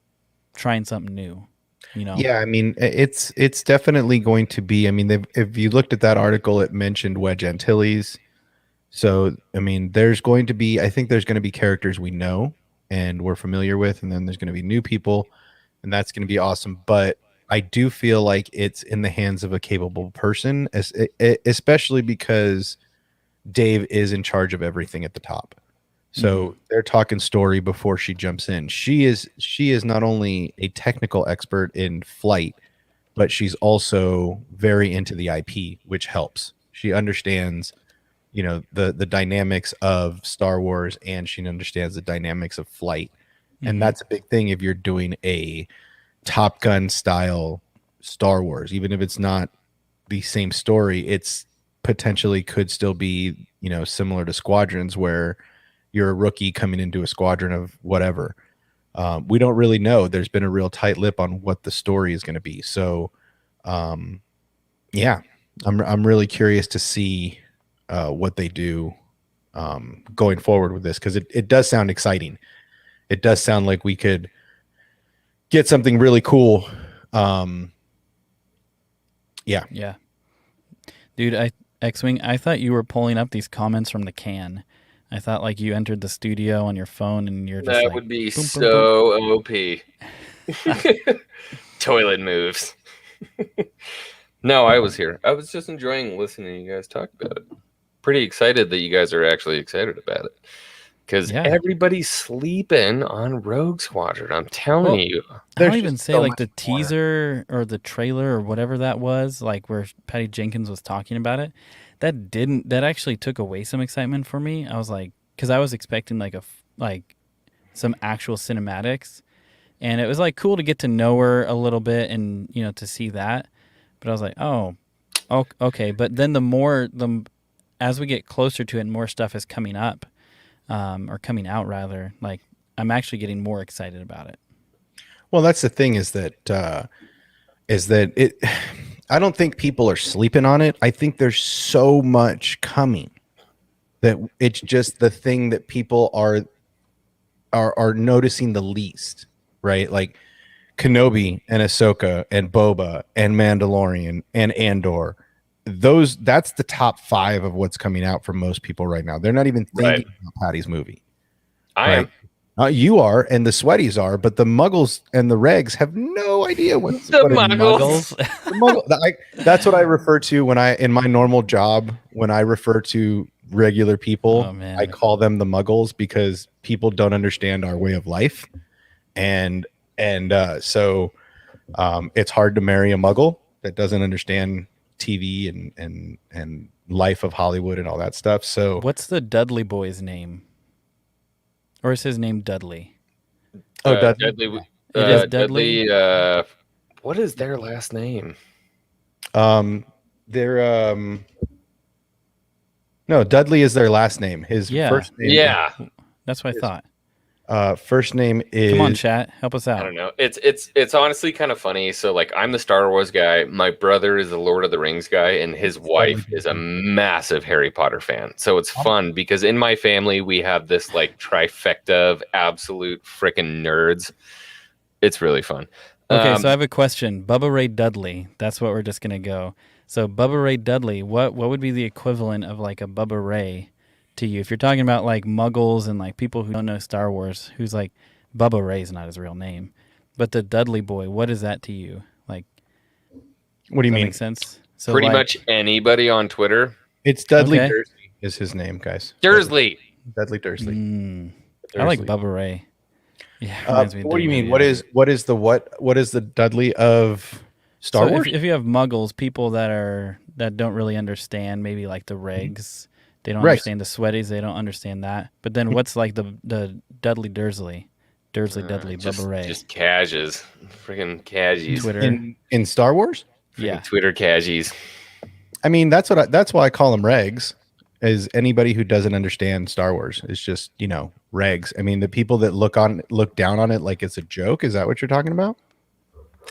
trying something new, you know? Yeah, I mean, it's definitely going to be. I mean, if you looked at that article, it mentioned Wedge Antilles. So, I mean, there's going to be. I think there's going to be characters we know and we're familiar with, and then there's going to be new people, and that's going to be awesome. But I do feel like it's in the hands of a capable person, especially because Dave is in charge of everything at the top. So they're talking story before she jumps in. She is not only a technical expert in flight, but she's also very into the IP, which helps. She understands, the dynamics of Star Wars, and she understands the dynamics of flight. And that's a big thing if you're doing a Top Gun style Star Wars, even if it's not the same story, it's potentially could still be, similar to Squadrons where you're a rookie coming into a squadron of whatever. We don't really know. There's been a real tight lip on what the story is going to be. So, yeah, I'm really curious to see what they do going forward with this because it does sound exciting. It does sound like we could get something really cool. Yeah. Dude, X-Wing, I thought you were pulling up these comments from the can. I thought like you entered the studio on your phone and you're just That like, would be boom, boom, so OP. Toilet moves. No, I was here. I was just enjoying listening to you guys talk about it. Pretty excited that you guys are actually excited about it. Because everybody's sleeping on Rogue Squadron. I'm telling you. I'll even say like the teaser or the trailer or whatever that was, like where Patty Jenkins was talking about it. That actually took away some excitement for me. I was like, because I was expecting like some actual cinematics, and it was like cool to get to know her a little bit and to see that. But I was like, oh, okay. But then as we get closer to it, and more stuff is coming up, or coming out rather. Like I'm actually getting more excited about it. Well, that's the thing is that it. I don't think people are sleeping on it. I think there's so much coming that it's just the thing that people are noticing the least, right? Like Kenobi and Ahsoka and Boba and Mandalorian and Andor. That's the top 5 of what's coming out for most people right now. They're not even thinking about Patty's movie. I am. You are, and the sweaties are, but the muggles and the regs have no idea what muggles. That's what I refer to in my normal job. When I refer to regular people, I call them the muggles because people don't understand our way of life, and so it's hard to marry a muggle that doesn't understand TV and life of Hollywood and all that stuff. So, what's the Dudley boy's name? Or is his name Dudley? Oh, Dudley. It is Dudley. What is their last name? They're no, Dudley is their last name. His first name. That's what I thought. First name is. Come on, chat, help us I out. don't know. It's honestly kind of funny. So like I'm the Star Wars guy, my brother is the Lord of the Rings guy, and his wife is a massive Harry Potter fan. So it's fun because in my family we have this like trifecta of absolute freaking nerds. It's really fun. Okay, so I have a question. Bubba Ray Dudley. That's what we're just gonna go. So Bubba Ray Dudley, what would be the equivalent of like a Bubba Ray to you? If you're talking about like Muggles and like people who don't know Star Wars, who's like Bubba Ray's not his real name, but the Dudley boy, what is that to you? Like, What do you does that mean? make sense? So Pretty like, much anybody on Twitter. It's Dudley Okay. Dursley is his name, guys. Dursley. Dudley Dursley. I like Dursley. Bubba Ray. Yeah. Reminds me of What do you mean? WWE. What is the Dudley of Star So Wars? if you have Muggles, people that don't really understand maybe like the regs, they don't Regs. understand the sweaties, they don't understand that. But then what's like the Dudley Dudley, Bubba Ray, Just cashes. Freaking cashies. Twitter, in Star Wars? yeah. Twitter cashies. I mean, that's why I call them regs. Is anybody who doesn't understand Star Wars is just regs. I mean, the people that look down on it like it's a joke. Is that what you're talking about?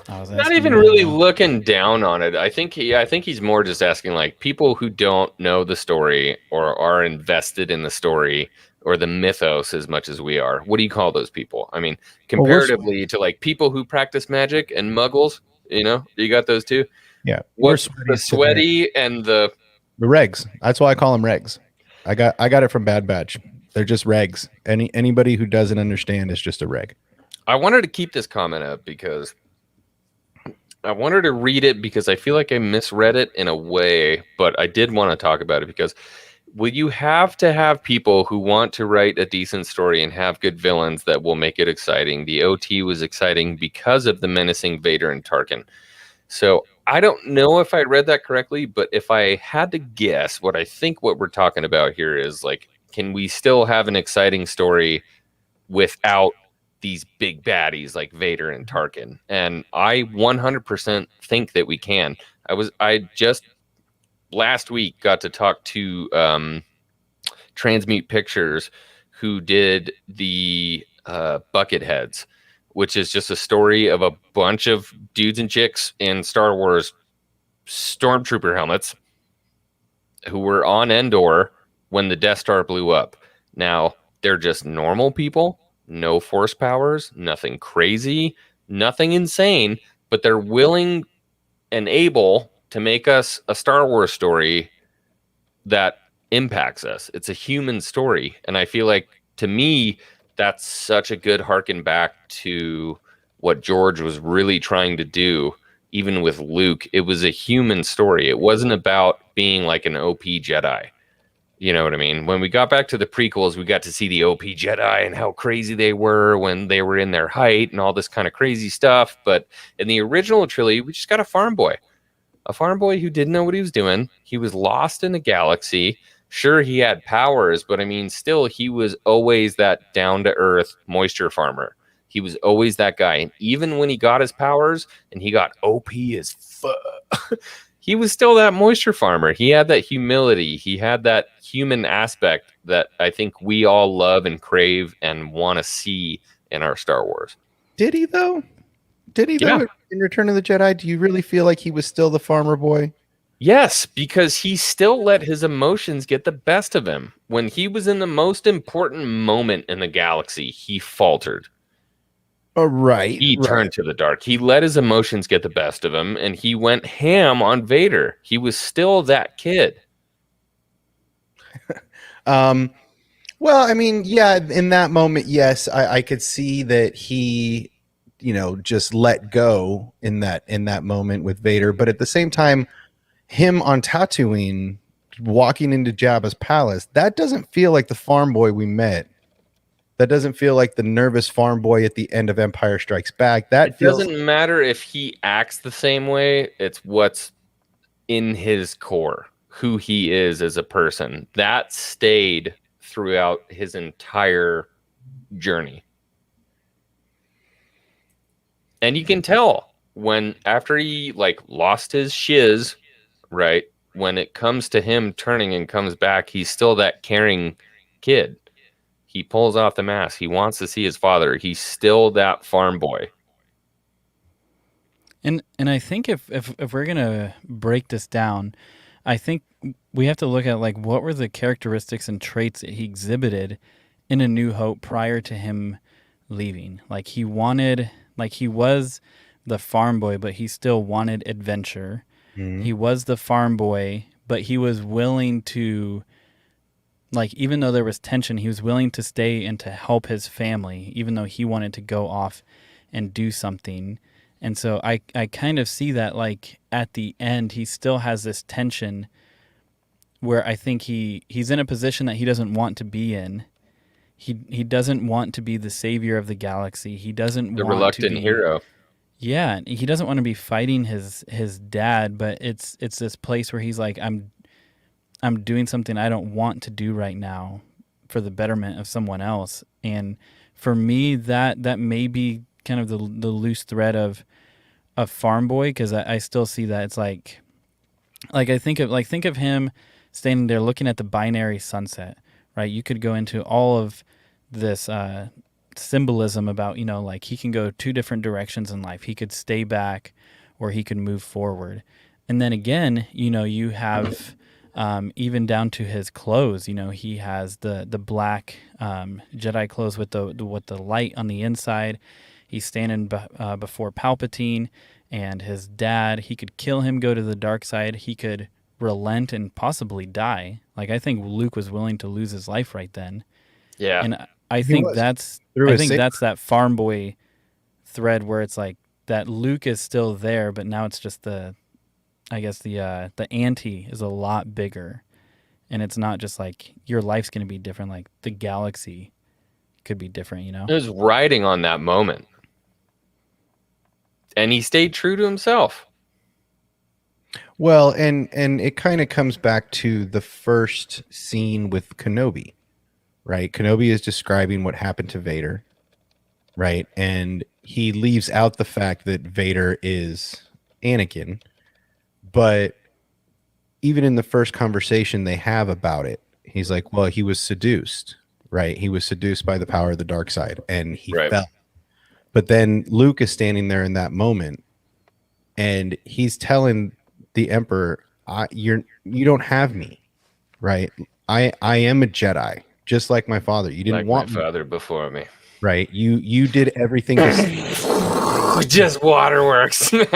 I was Not asking even you really that. looking down on it. I think he's more just asking like people who don't know the story or are invested in the story or the mythos as much as we are. What do you call those people? I mean, comparatively to like people who practice magic and muggles, you got those two. Yeah, What's the sweaty and the regs? That's why I call them regs. I got it from Bad Batch. They're just regs. Anybody who doesn't understand is just a reg. I wanted to keep this comment up because I wanted to read it because I feel like I misread it in a way, but I did want to talk about it because you have to have people who want to write a decent story and have good villains that will make it exciting. The OT was exciting because of the menacing Vader and Tarkin. So I don't know if I read that correctly, but if I had to guess, what we're talking about here is like, can we still have an exciting story without these big baddies like Vader and Tarkin? And I 100% think that we can. I just last week got to talk to Transmute Pictures, who did the Bucketheads, which is just a story of a bunch of dudes and chicks in Star Wars stormtrooper helmets who were on Endor when the Death Star blew up. Now, they're just normal people, no force powers, nothing crazy, nothing insane, but they're willing and able to make us a Star Wars story that impacts us. It's a human story. And I feel like, to me, that's such a good harken back to what George was really trying to do. Even with Luke, it was a human story. It wasn't about being like an OP Jedi. You know what I mean? When we got back to the prequels, we got to see the OP Jedi and how crazy they were when they were in their height and all this kind of crazy stuff. But in the original trilogy, we just got a farm boy who didn't know what he was doing. He was lost in a galaxy. Sure, he had powers, but I mean, still, he was always that down-to-earth moisture farmer. He was always that guy. And even when he got his powers and he got OP as fuck, he was still that moisture farmer. He had that humility. He had that human aspect that I think we all love and crave and want to see in our Star Wars. Did he though? In Return of the Jedi? Do you really feel like he was still the farmer boy? Yes, because he still let his emotions get the best of him. When he was in the most important moment in the galaxy, he faltered. Oh, right. He turned to the dark. He let his emotions get the best of him, and he went ham on Vader. He was still that kid. Well, I mean, yeah, in that moment, yes, I could see that he, just let go in that moment with Vader. But at the same time, him on Tatooine walking into Jabba's palace, that doesn't feel like the farm boy we met. That doesn't feel like the nervous farm boy at the end of Empire Strikes Back. That doesn't matter if he acts the same way. It's what's in his core, who he is as a person. That stayed throughout his entire journey. And you can tell when after he lost his shiz, right? When it comes to him turning and comes back, he's still that caring kid. He pulls off the mask. He wants to see his father. He's still that farm boy. And I think if we're gonna break this down, I think we have to look at like what were the characteristics and traits that he exhibited in A New Hope prior to him leaving. Like he was the farm boy, but he still wanted adventure. Mhm. He was the farm boy, but he was willing to, like, even though there was tension, he was willing to stay and to help his family, even though he wanted to go off and do something. And so I kind of see that, like, at the end, he still has this tension where I think he's in a position that he doesn't want to be in. He doesn't want to be the savior of the galaxy. He doesn't The want reluctant to be, hero. Yeah, he doesn't want to be fighting his dad, but it's this place where he's like, I'm doing something I don't want to do right now for the betterment of someone else. And for me, that may be kind of the loose thread of farm boy, because I still see that it's like I think of him standing there looking at the binary sunset, right? You could go into all of this symbolism about, like he can go two different directions in life. He could stay back or he could move forward. And then again, you have even down to his clothes. He has the black Jedi clothes with the light on the inside. He's standing before Palpatine and his dad. He could kill him, go to the dark side. He could relent and possibly die. Like, I think Luke was willing to lose his life right then. Yeah. And I think was. that's Through I his think saber. that's that farm boy thread where it's like that Luke is still there, but now it's just the ante is a lot bigger. And it's not just like your life's going to be different, like the galaxy could be different, He was riding on that moment. And he stayed true to himself. Well, and it kind of comes back to the first scene with Kenobi, right? Kenobi is describing what happened to Vader, right? And he leaves out the fact that Vader is Anakin, but even in the first conversation they have about it, he's like, well, he was seduced, right? He was seduced by the power of the dark side and he Right. fell. But then Luke is standing there in that moment and he's telling the Emperor, you don't have me, right? I am a Jedi, just like my father. You didn't Like want my me, father before me. right? You did everything to Just waterworks, man.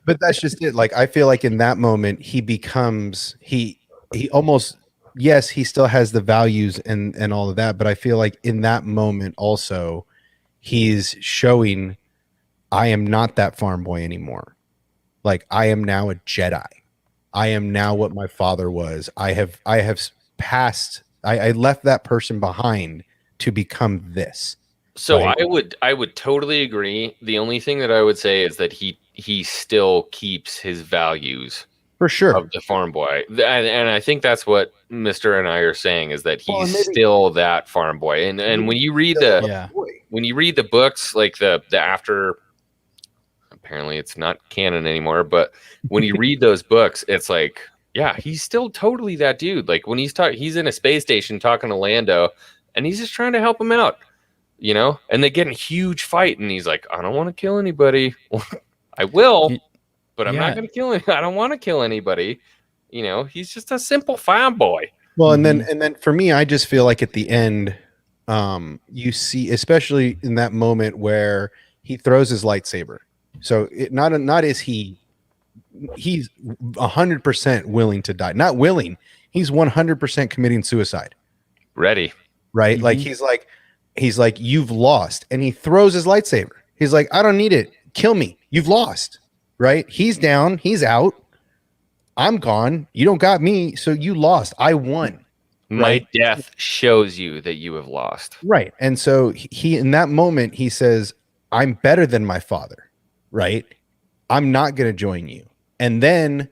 but that's just it. Like, I feel like in that moment he becomes he almost, yes, he still has the values and all of that, but I feel like in that moment also he's showing, I am not that farm boy anymore. Like, I am now a Jedi. I am now what my father was. I have passed. I left that person behind to become this. So Right. I would totally agree. The only thing that I would say is that he still keeps his values For sure. of the farm boy, and I think that's what Mister and I are saying, is that Well, and he's maybe- still that farm boy. And when you read Still the a Yeah. boy. when you read the books, like the apter, apparently it's not canon anymore, but when you read those books, it's like, yeah, he's still totally that dude. Like when he's in a space station talking to Lando, and he's just trying to help him out, and they get in a huge fight, and he's like, I don't want to kill anybody. I will, but I'm not Yeah. going to kill him. I don't want to kill anybody. He's just a simple farm boy. Well, and then for me, I just feel like at the end, you see, especially in that moment where he throws his lightsaber. So not is he's 100% willing to die. Not willing. He's 100% committing suicide. Ready. Right? Like he's like, you've lost, and he throws his lightsaber. He's like, I don't need it. Kill me. You've lost. Right? He's down. He's out. I'm gone. You don't got me, so you lost. I won. My Right. death shows you that you have lost. Right. And so he in that moment he says, I'm better than my father. Right? I'm not going to join you. And then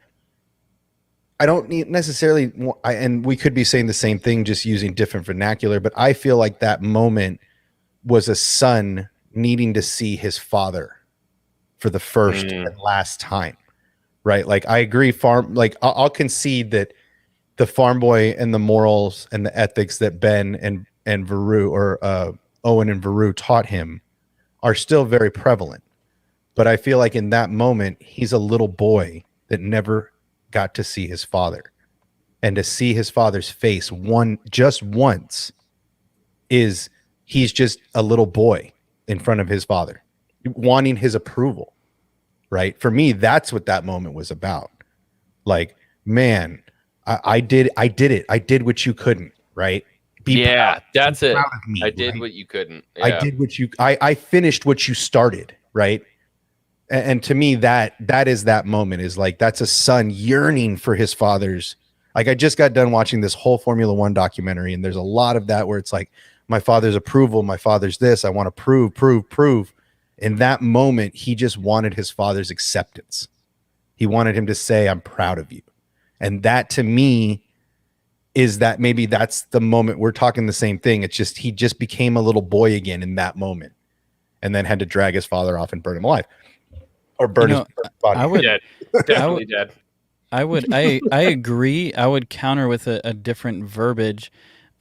I don't need necessarily, and we could be saying the same thing, just using different vernacular, but I feel like that moment was a son needing to see his father for the first and last time. Right? Like, I agree, I'll concede that the farm boy and the morals and the ethics that Ben and Veru, or Owen and Veru taught him are still very prevalent. But I feel like in that moment, he's a little boy that never got to see his father. And to see his father's face just once is he's just a little boy in front of his father, wanting his approval, right? For me, that's what that moment was about. Like, man, I did it. I did what you couldn't, right? That's it. Proud of me, I did right? what you couldn't. Yeah. I did what I finished what you started, right? And to me, that is that moment, is like, that's a son yearning for his father's. Like, I just got done watching this whole Formula One documentary, and there's a lot of that where it's like, my father's approval, my father's this, I want to prove. In that moment, he just wanted his father's acceptance. He wanted him to say, I'm proud of you. And that, to me, is that maybe that's the moment we're talking the same thing. It's just, he just became a little boy again in that moment, and then had to drag his father off and burn him alive, or burn his body. I would, Dead. Definitely dead. I agree. I would counter with a different verbiage.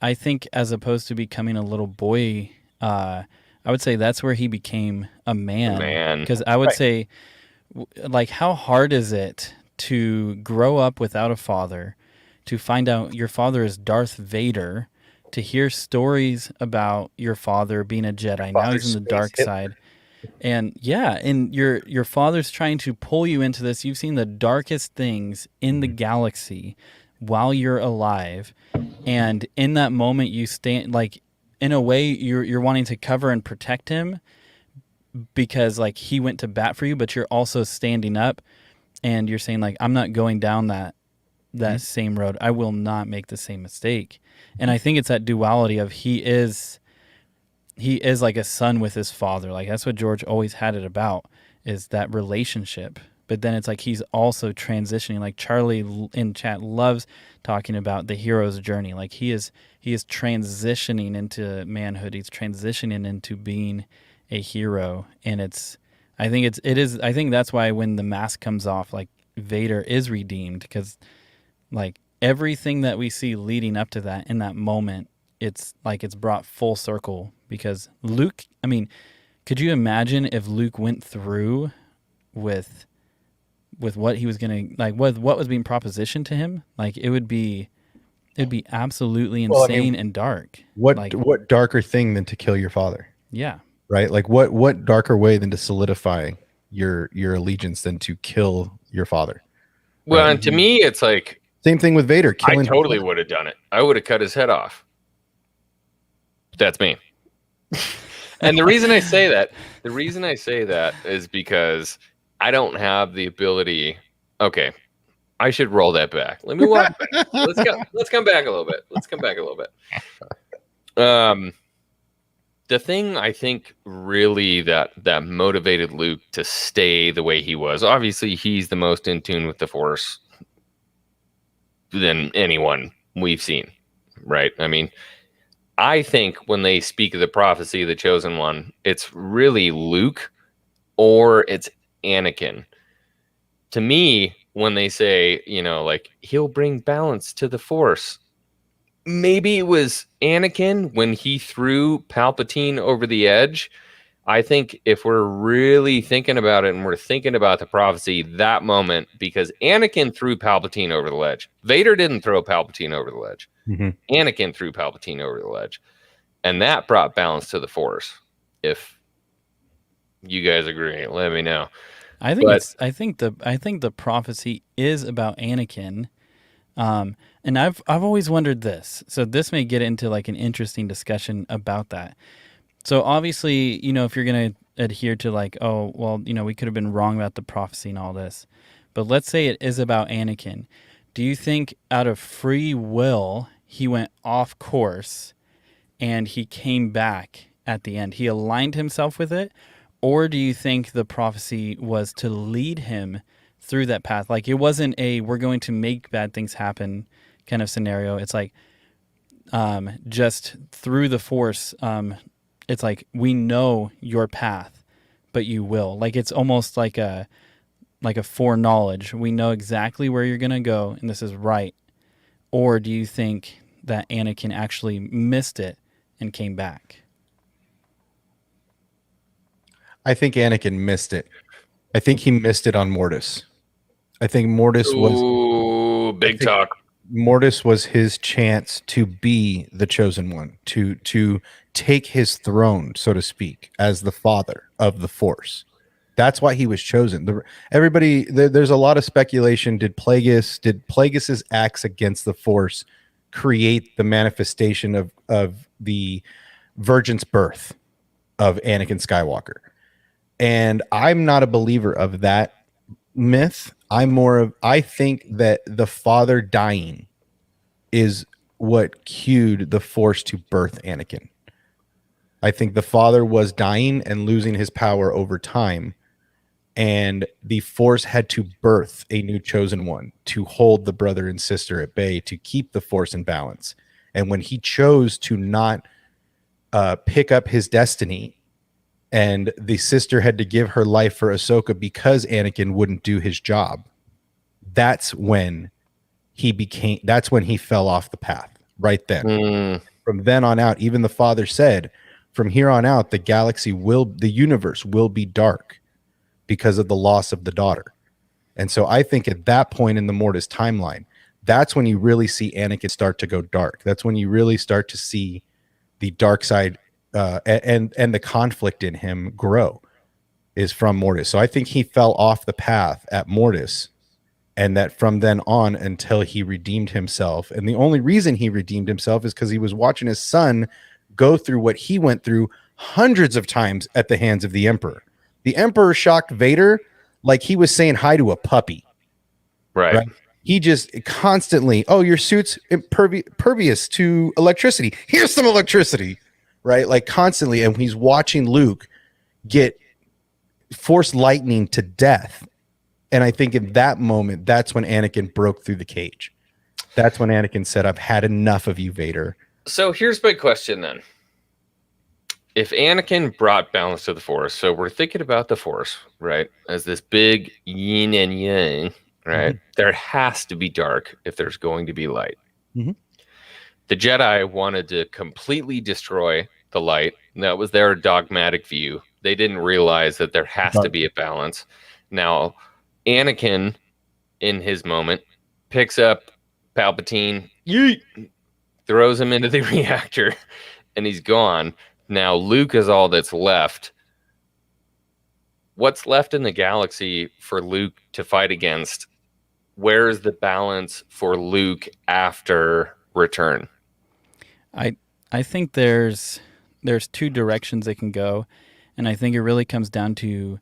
I think as opposed to becoming a little boy, I would say that's where he became a man. Because I would say, like, how hard is it to grow up without a father, to find out your father is Darth Vader, to hear stories about your father being a Jedi. Now he's in the dark side. And yeah, and your father's trying to pull you into this. You've seen the darkest things in the galaxy while you're alive. And in that moment, you stand, like, in a way, you're wanting to cover and protect him because, like, he went to bat for you, but you're also standing up and you're saying, like, I'm not going down that same road. I will not make the same mistake. And I think it's that duality of he is like a son with his father. Like, that's what George always had it about, is that relationship. But then it's like he's also transitioning. Like, Charlie in chat loves talking about the hero's journey. Like, he is transitioning into manhood. He's transitioning into being a hero. And I think that's why when the mask comes off, like, Vader is redeemed, because, like, everything that we see leading up to that in that moment, it's like it's brought full circle. Because Luke, I mean, could you imagine if Luke went through with what he was gonna, like, what was being propositioned to him? Like, it'd be absolutely insane and dark. What darker thing than to kill your father? Yeah. Right. Like, what darker way than to solidify your allegiance than to kill your father? Well, and to me, it's like, same thing with Vader. I totally would have done it. I would have cut his head off. That's me. And the reason I say that is because I don't have the ability. Okay, I should roll that back. Let me walk back. Let's come back a little bit. The thing I think really that motivated Luke to stay the way he was, obviously he's the most in tune with the Force than anyone we've seen, right? I mean, I think when they speak of the prophecy of the chosen one, it's really Luke or it's Anakin. To me, when they say, like, he'll bring balance to the Force, maybe it was Anakin when he threw Palpatine over the edge. I think if we're really thinking about it and we're thinking about the prophecy, that moment, because Anakin threw Palpatine over the ledge. Vader didn't throw Palpatine over the ledge. Mm-hmm. Anakin threw Palpatine over the ledge. And that brought balance to the Force. If you guys agree, let me know. I think the prophecy is about Anakin. And I've always wondered this. So this may get into, like, an interesting discussion about that. So obviously, if you're going to adhere to, like, oh, well, we could have been wrong about the prophecy and all this, but let's say it is about Anakin. Do you think out of free will, he went off course and he came back at the end? He aligned himself with it? Or do you think the prophecy was to lead him through that path? Like, it wasn't a, we're going to make bad things happen kind of scenario. It's like, just through the Force, it's like, we know your path, but you will. Like, it's almost like a foreknowledge. We know exactly where you're going to go, and this is right. Or do you think that Anakin actually missed it, and he went off course? And then, like, he went off course. Like, it wasn't a, we're going to make bad things happen kind of scenario. It's like, just through the Force, it's like, we know your path, but you will. Like, it's almost like a foreknowledge. We know exactly where you're going to go, and this is right. Or do you think that Anakin actually missed it and came back. I think Anakin missed it. I think he missed it on Mortis. I think Mortis was Ooh, big talk. Mortis was his chance to be the chosen one, to take his throne, so to speak, as the father of the Force. That's why he was chosen. There's a lot of speculation. Did Plagueis's acts against the Force create the manifestation of the virgin's birth of Anakin Skywalker? And I'm not a believer of that myth. I think that the father dying is what cued the Force to birth Anakin. I think the father was dying and losing his power over time, and the Force had to birth a new chosen one to hold the brother and sister at bay, to keep the Force in balance. And when he chose to not pick up his destiny, and the sister had to give her life for Ahsoka because Anakin wouldn't do his job, that's when he fell off the path right then. From then on out, even the father said, from here on out, the universe will be dark because of the loss of the daughter. And so I think at that point in the Mortis timeline, that's when you really see Anakin start to go dark. That's when you really start to see the dark side and the conflict in him grow, is from Mortis. So I think he fell off the path at Mortis, and that from then on until he redeemed himself. And the only reason he redeemed himself is because he was watching his son go through what he went through hundreds of times at the hands of the Emperor. The Emperor shocked Vader like he was saying hi to a puppy. Right? He just constantly, oh, your suit's impervious to electricity. Here's some electricity, right? Like constantly. And he's watching Luke get Force lightning to death. And I think in that moment, that's when Anakin broke through the cage. That's when Anakin said, I've had enough of you, Vader. So here's my question then. If Anakin brought balance to the Force, so we're thinking about the Force, right, as this big yin and yang, right? Mm-hmm. There has to be dark if there's going to be light. Mm-hmm. The Jedi wanted to completely destroy the light. That was their dogmatic view. They didn't realize that there has to be a balance. Now, Anakin, in his moment, picks up Palpatine, yeet, throws him into the reactor, and he's gone. Now Luke is all that's left. What's left in the galaxy for Luke to fight against? Where's the balance for Luke after return? I think there's two directions it can go, and I think it really comes down to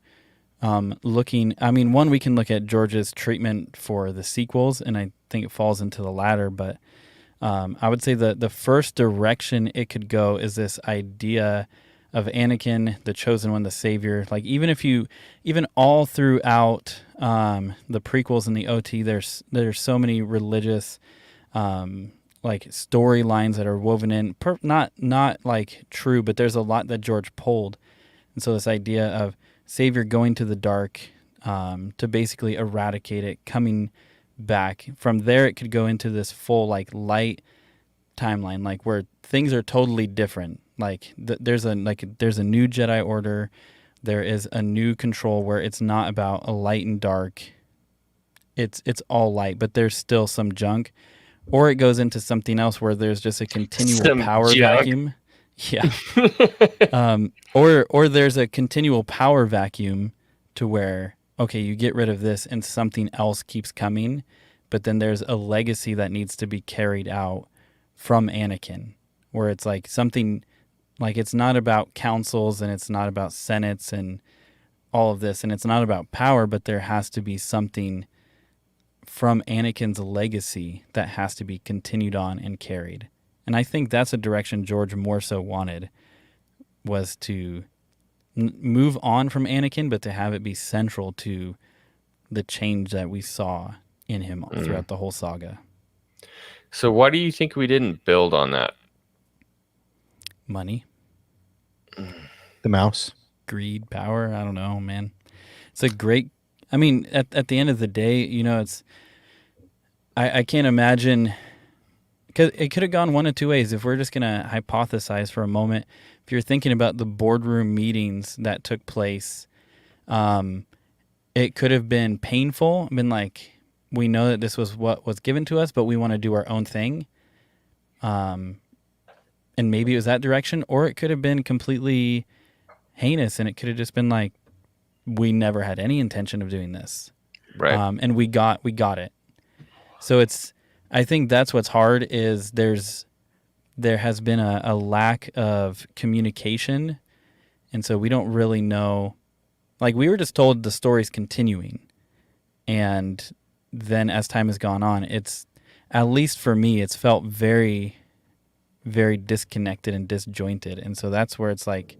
looking. I mean, one, we can look at George's treatment for the sequels, and I think it falls into the latter, but I would say the first direction it could go is this idea of Anakin, the chosen one, the savior. Like even all throughout the prequels and the OT, there's so many religious like storylines that are woven in, not like true, but there's a lot that George pulled. And so this idea of savior going to the dark to basically eradicate it, coming back from there, it could go into this full like light timeline, like where things are totally different. Like there's a new Jedi Order, there is a new control where it's not about a light and dark. It's all light, but there's still some junk. Or it goes into something else where there's just a continual power vacuum. Yeah. Or there's a continual power vacuum to where, okay, you get rid of this and something else keeps coming, but then there's a legacy that needs to be carried out from Anakin, where it's like something, like it's not about councils and it's not about senates and all of this, and it's not about power, but there has to be something from Anakin's legacy that has to be continued on and carried. And I think that's a direction George more so wanted, was to move on from Anakin, but to have it be central to the change that we saw in him throughout the whole saga. So why do you think we didn't build on that? Money. The mouse. Greed, power, I don't know, man. It's a great, I mean, at the end of the day, you know, it's, I can't imagine because it could have gone one of two ways. If we're just gonna hypothesize for a moment, if you're thinking about the boardroom meetings that took place, it could have been painful. Been like, we know that this was what was given to us, but we want to do our own thing. And maybe it was that direction, or it could have been completely heinous, and it could have just been like, we never had any intention of doing this, Right. and we got it. So I think that's what's hard is there has been a lack of communication, and so we don't really know. Like, we were just told the story's continuing, and then as time has gone on, it's, at least for me, it's felt very, very disconnected and disjointed. And so that's where it's like,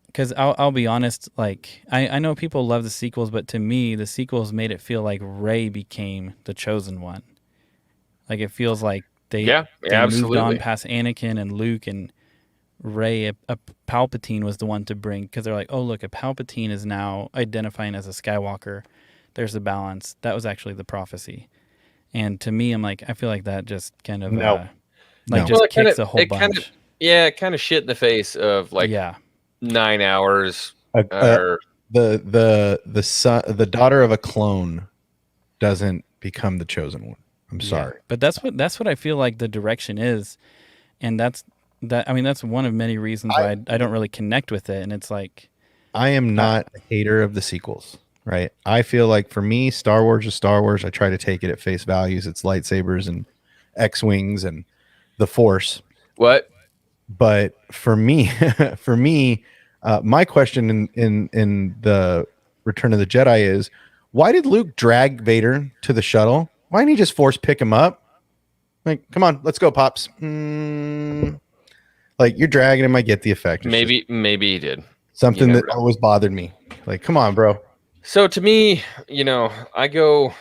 because I'll be honest, like, I know people love the sequels, but to me, the sequels made it feel like Rey became the chosen one. Like, it feels like they moved absolutely. on past Anakin and Luke, and Rey, a Palpatine was the one to bring, because they're like, oh, look, a Palpatine is now identifying as a Skywalker. There's the balance. That was actually the prophecy. And to me, I'm like, I feel like that just kind of just kicks a whole bunch. It kind of shit in the face of like 9 hours. The daughter of a clone doesn't become the chosen one. I'm sorry, but that's what I feel like the direction is, and that's one of many reasons why I don't really connect with it. And it's like, I am not a hater of the sequels, right? I feel like for me, Star Wars is Star Wars. I try to take it at face values. It's lightsabers and X-wings and the Force. What? But for me, my question in the Return of the Jedi is, why did Luke drag Vader to the shuttle? Why didn't he just force pick him up? Like, come on, let's go, Pops. Like, you're dragging him. I get the effect. Maybe he did. Something that always bothered me. Like, come on, bro. So to me, I go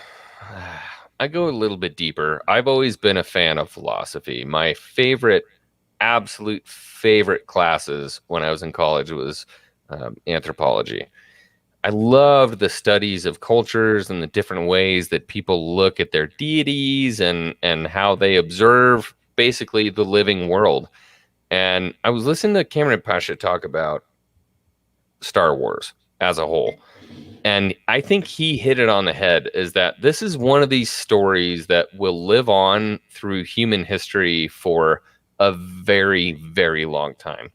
a little bit deeper. I've always been a fan of philosophy. My absolute favorite classes when I was in college was anthropology. I loved the studies of cultures and the different ways that people look at their deities and how they observe basically the living world. And I was listening to Cameron Pasha talk about Star Wars as a whole. And I think he hit it on the head, is that this is one of these stories that will live on through human history for a very, very long time.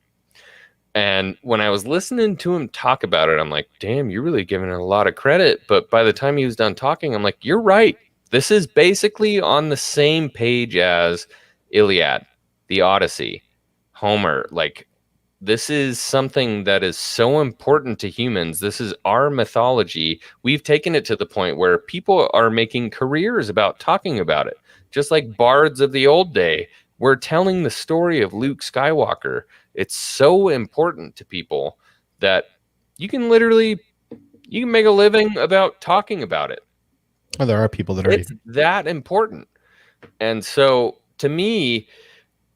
And when I was listening to him talk about it, I'm like, damn, you're really giving it a lot of credit. But by the time he was done talking, I'm like, you're right. This is basically on the same page as Iliad, the Odyssey, Homer. Like, this is something that is so important to humans. This is our mythology. We've taken it to the point where people are making careers about talking about it. Just like bards of the old day, we're telling the story of Luke Skywalker. It's so important to people that you can make a living about talking about it. Oh, there are people that are. It's that important. And so to me,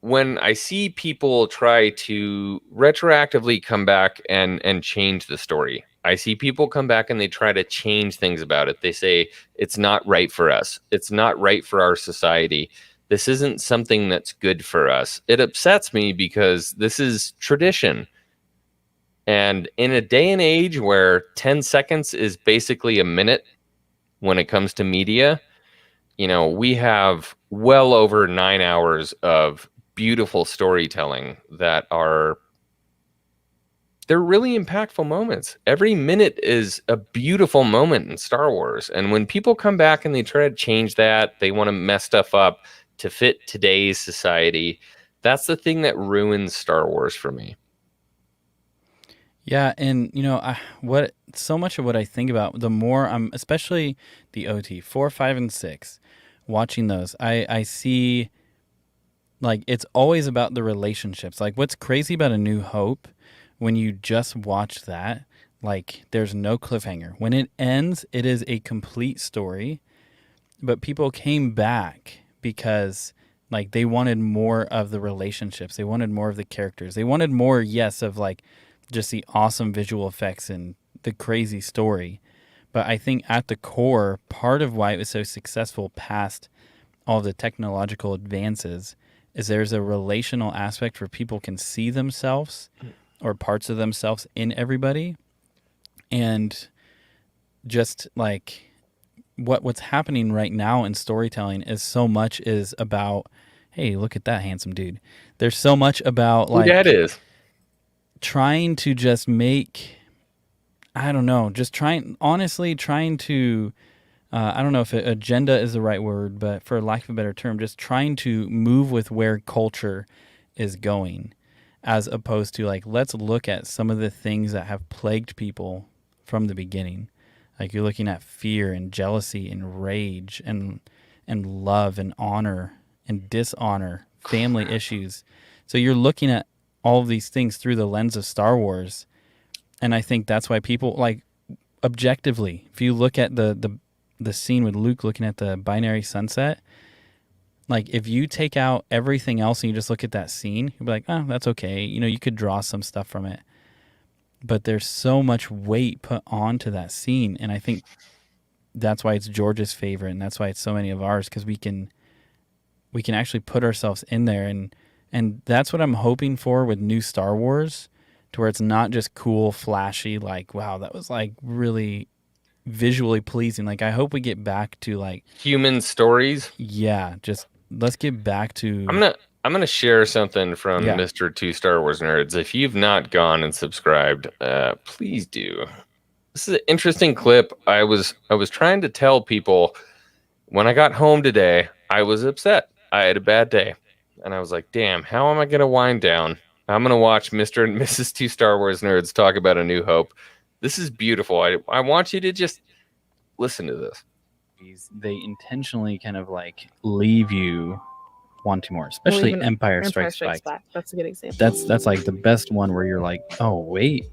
when I see people try to retroactively come back and change the story, I see people come back and they try to change things about it. They say, it's not right for us. It's not right for our society. This isn't something that's good for us. It upsets me because this is tradition. And in a day and age where 10 seconds is basically a minute when it comes to media, we have well over 9 hours of beautiful storytelling they're really impactful moments. Every minute is a beautiful moment in Star Wars. And when people come back and they try to change that, they want to mess stuff up to fit today's society. That's the thing that ruins Star Wars for me. Yeah, and so much of what I think about, the more I'm, especially the OT 4, 5, and 6, watching those, I see, like, it's always about the relationships. Like, what's crazy about A New Hope, when you just watch that, like, there's no cliffhanger. When it ends, it is a complete story, but people came back because, like, they wanted more of the relationships. They wanted more of the characters. They wanted more, of, like, just the awesome visual effects and the crazy story. But I think at the core, part of why it was so successful past all the technological advances is there's a relational aspect where people can see themselves or parts of themselves in everybody. And just like what's happening right now in storytelling is so much is about, hey, look at that handsome dude. There's so much about Who that is? trying to just make, I don't know, just trying to, I don't know if agenda is the right word, but for lack of a better term, just trying to move with where culture is going, as opposed to like, let's look at some of the things that have plagued people from the beginning. Like you're looking at fear and jealousy and rage and love and honor and dishonor, family issues. So you're looking at all of these things through the lens of Star Wars. And I think that's why people, like, objectively, if you look at the scene with Luke looking at the binary sunset, like if you take out everything else and you just look at that scene, you'll be like, oh, that's okay. You know, you could draw some stuff from it. But there's so much weight put onto that scene. And I think that's why it's George's favorite. And that's why it's so many of ours, because we can actually put ourselves in there. And that's what I'm hoping for with new Star Wars, to where it's not just cool, flashy, like, wow, that was like really visually pleasing. Like, I hope we get back to like Human stories. Yeah, just let's get back to. I'm gonna share something from Yeah. Mr. 2 Star Wars Nerds. If you've not gone and subscribed, please do. This is an interesting clip. I was trying to tell people when I got home today, I was upset. I had a bad day. And I was like, damn, how am I gonna wind down? I'm gonna watch Mr. and Mrs. 2 Star Wars Nerds talk about A New Hope. This is beautiful. I want you to just listen to this. They intentionally kind of like leave you wanting more, especially even Empire Strikes Back. That's a good example. That's like the best one where you're like, oh wait,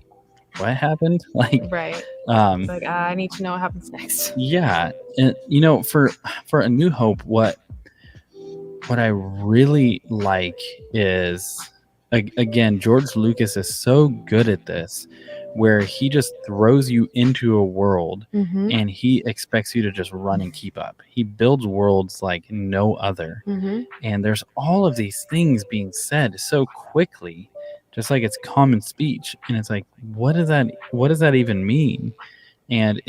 what happened? Like, Right. um, Like, I need to know what happens next. yeah, and you know, for A New Hope, what I really like is, again, George Lucas is so good at this, where he just throws you into a world Mm-hmm. and he expects you to just run and keep up. He builds worlds like no other. Mm-hmm. And there's all of these things being said so quickly, just like it's common speech. And it's like, what does that even mean? And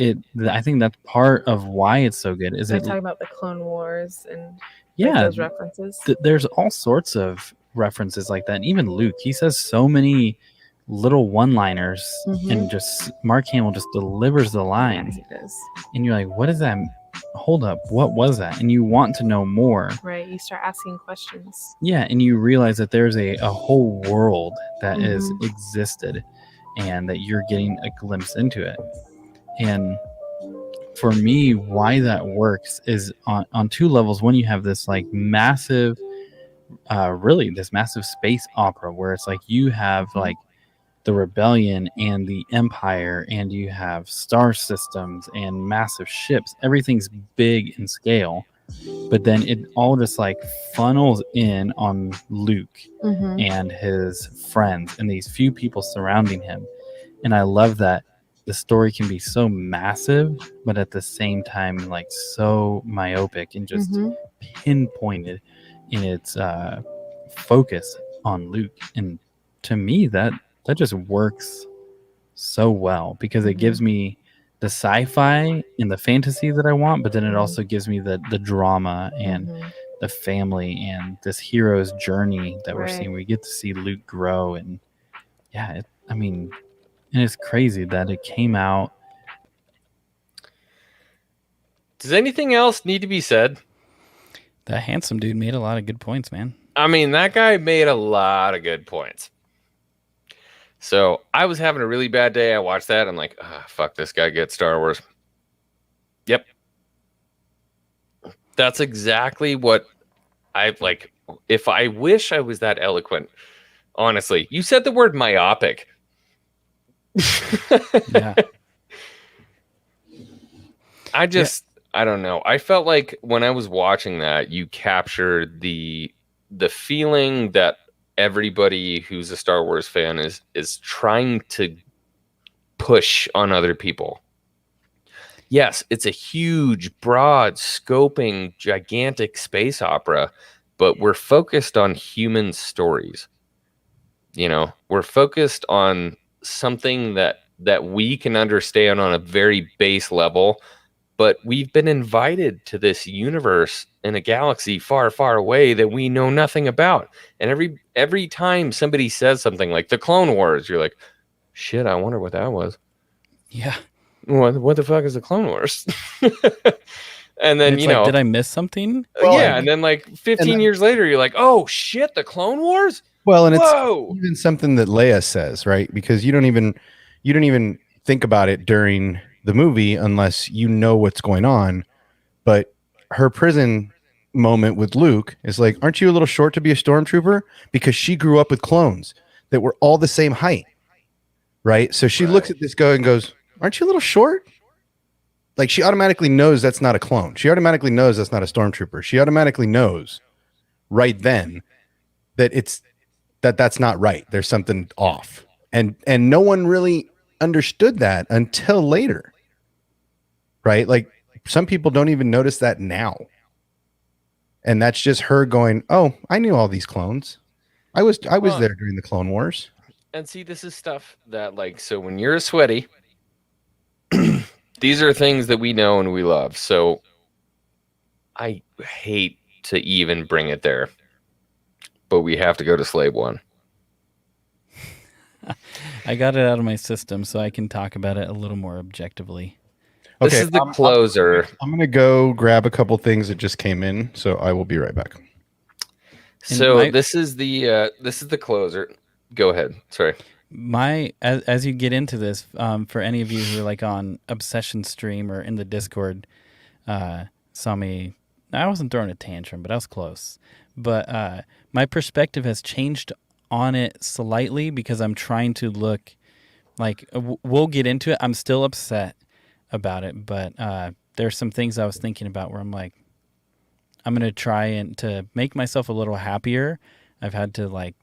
I think that's part of why it's so good. Is They it talk about the Clone Wars and like, yeah, those references. there's all sorts of references like that. And even Luke, he says so many little one-liners, Mhm. and just Mark Hamill just delivers the lines, Yeah, he does. and you're like, what is that? Hold up, what was that? And you want to know more. Right. You start asking questions. Yeah, and you realize that there's a whole world that is Mhm. existed, and that you're getting a glimpse into it. And for me, why that works is on two levels. One, you have this like massive, really this massive space opera where it's like you have like the rebellion and the empire, and you have star systems and massive ships. Everything's big in scale, but then it all just like funnels in on Luke Mm-hmm. and his friends and these few people surrounding him. And I love that the story can be so massive, but at the same time like so myopic and just Mm-hmm. pinpointed in its focus on Luke. And to me, that just works so well, because it gives me the sci-fi and the fantasy that I want, but then it also gives me the drama and Mm-hmm. the family and this hero's journey that we're Right. seeing. We get to see Luke grow, and yeah, and it's crazy that it came out. Does anything else need to be said? That handsome dude made a lot of good points, man. I mean, that guy made a lot of good points. So I was having a really bad day. I watched that. I'm like, fuck, this guy gets Star Wars. Yep. That's exactly what I like. If I wish I was that eloquent, honestly, you said the word myopic. Yeah. I don't know. I felt like when I was watching that, you captured the feeling that everybody who's a Star Wars fan is trying to push on other people. yes, it's a huge, broad, scoping, gigantic space opera, but we're focused on human stories. You know, we're focused on something that we can understand on a very base level, but we've been invited to this universe in a galaxy far, far away that we know nothing about. And every time somebody says something like the Clone Wars, you're like, shit, I wonder what that was. Yeah. What the fuck is the Clone Wars? And then, It's like, did I miss something? Well, yeah, and then like 15 years later, you're like, oh shit, the Clone Wars? Well, and Whoa! it's even something that Leia says, right? Because you don't even think about it during the movie unless you know what's going on. But her prison moment with Luke is like, aren't you a little short to be a stormtrooper? Because she grew up with clones that were all the same height, right? So she looks at this guy and goes, aren't you a little short? Like, she automatically knows that's not a clone. She automatically knows that's not a stormtrooper. She automatically knows right then that that's not right. There's something off. And no one really understood that until later. Right? Like, some people don't even notice that now. And that's just her going, "Oh, I knew all these clones. I was there during the Clone Wars." And see, this is stuff that, like, so when you're a sweaty, these are things that we know and we love. So I hate to even bring it there, but we have to go to Slave One. I got it out of my system so I can talk about it a little more objectively. This is the closer. I'm going to go grab a couple things that just came in, so I will be right back. So this is the closer. Go ahead. Sorry. As you get into this, for any of you who are like on Obsession Stream or in the Discord, saw me. I wasn't throwing a tantrum, but I was close. But my perspective has changed on it slightly because I'm trying to look like we'll get into it. I'm still upset about it, but there's some things I was thinking about where I'm like, I'm gonna try and to make myself a little happier. I've had to like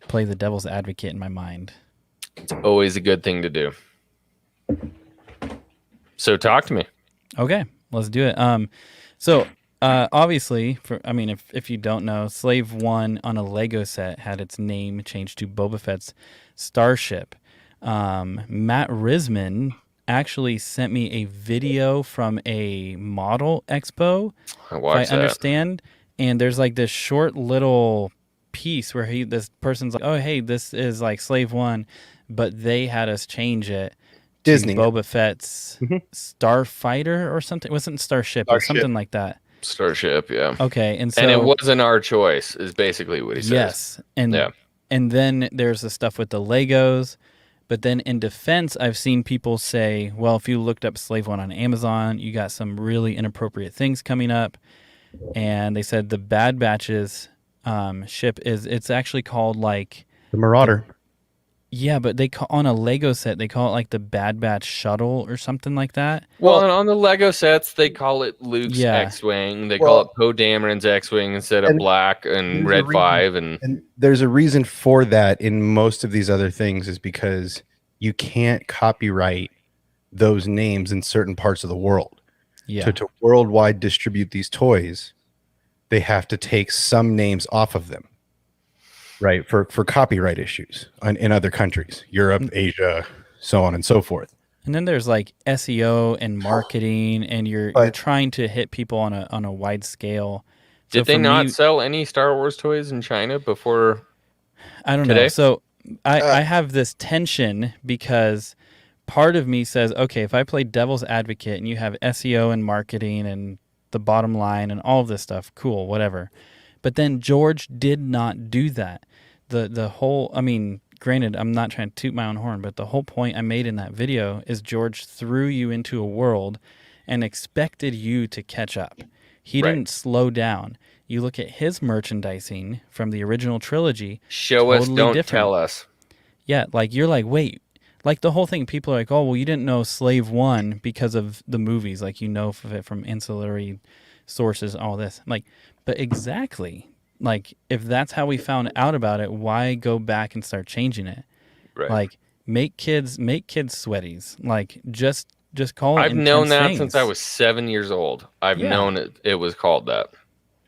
play the devil's advocate in my mind. It's always a good thing to do. So talk to me. Okay, let's do it. So obviously, if you don't know, Slave One on a Lego set had its name changed to Boba Fett's starship. Matt Risman actually sent me a video from a model expo. I understand, and there's like this short little piece where this person's like, oh hey, this is like Slave One, but they had us change it to Disney Boba Fett's Starfighter or something. It wasn't Starship, or something like that. Starship, yeah. Okay, and it wasn't our choice, is basically what he says. Yes, and then there's the stuff with the Legos. But then in defense, I've seen people say, well, if you looked up Slave One on Amazon, you got some really inappropriate things coming up. And they said the Bad Batch's ship it's actually called like the Marauder. Yeah, but they on a Lego set, they call it like the Bad Batch shuttle or something like that. Well, and on the Lego sets, they call it Luke's X-Wing. They call it Poe Dameron's X-Wing instead of Black and Red 5. And there's a reason for that in most of these other things is because you can't copyright those names in certain parts of the world. Yeah. To worldwide distribute these toys, they have to take some names off of them. Right, for copyright issues in other countries, Europe, Asia, so on and so forth. And then there's like SEO and marketing, and you're trying to hit people on a wide scale. Did they not sell any Star Wars toys in China before? I don't know. So I have this tension because part of me says, okay, if I play devil's advocate and you have SEO and marketing and the bottom line and all of this stuff, cool, whatever. But then George did not do that. The whole, granted, I'm not trying to toot my own horn, but the whole point I made in that video is George threw you into a world and expected you to catch up. He didn't slow down. You look at his merchandising from the original trilogy. Show us, don't tell us. Yeah, like you're like, wait. Like the whole thing, people are like, oh, well, you didn't know Slave One because of the movies. Like, you know of it from ancillary sources, all this. Like, but exactly. Like, if that's how we found out about it, why go back and start changing it? Right. Like, make kids sweaties. Like, just just call it I've known intense that things. since I was 7 years old. I've Yeah. known it was called that.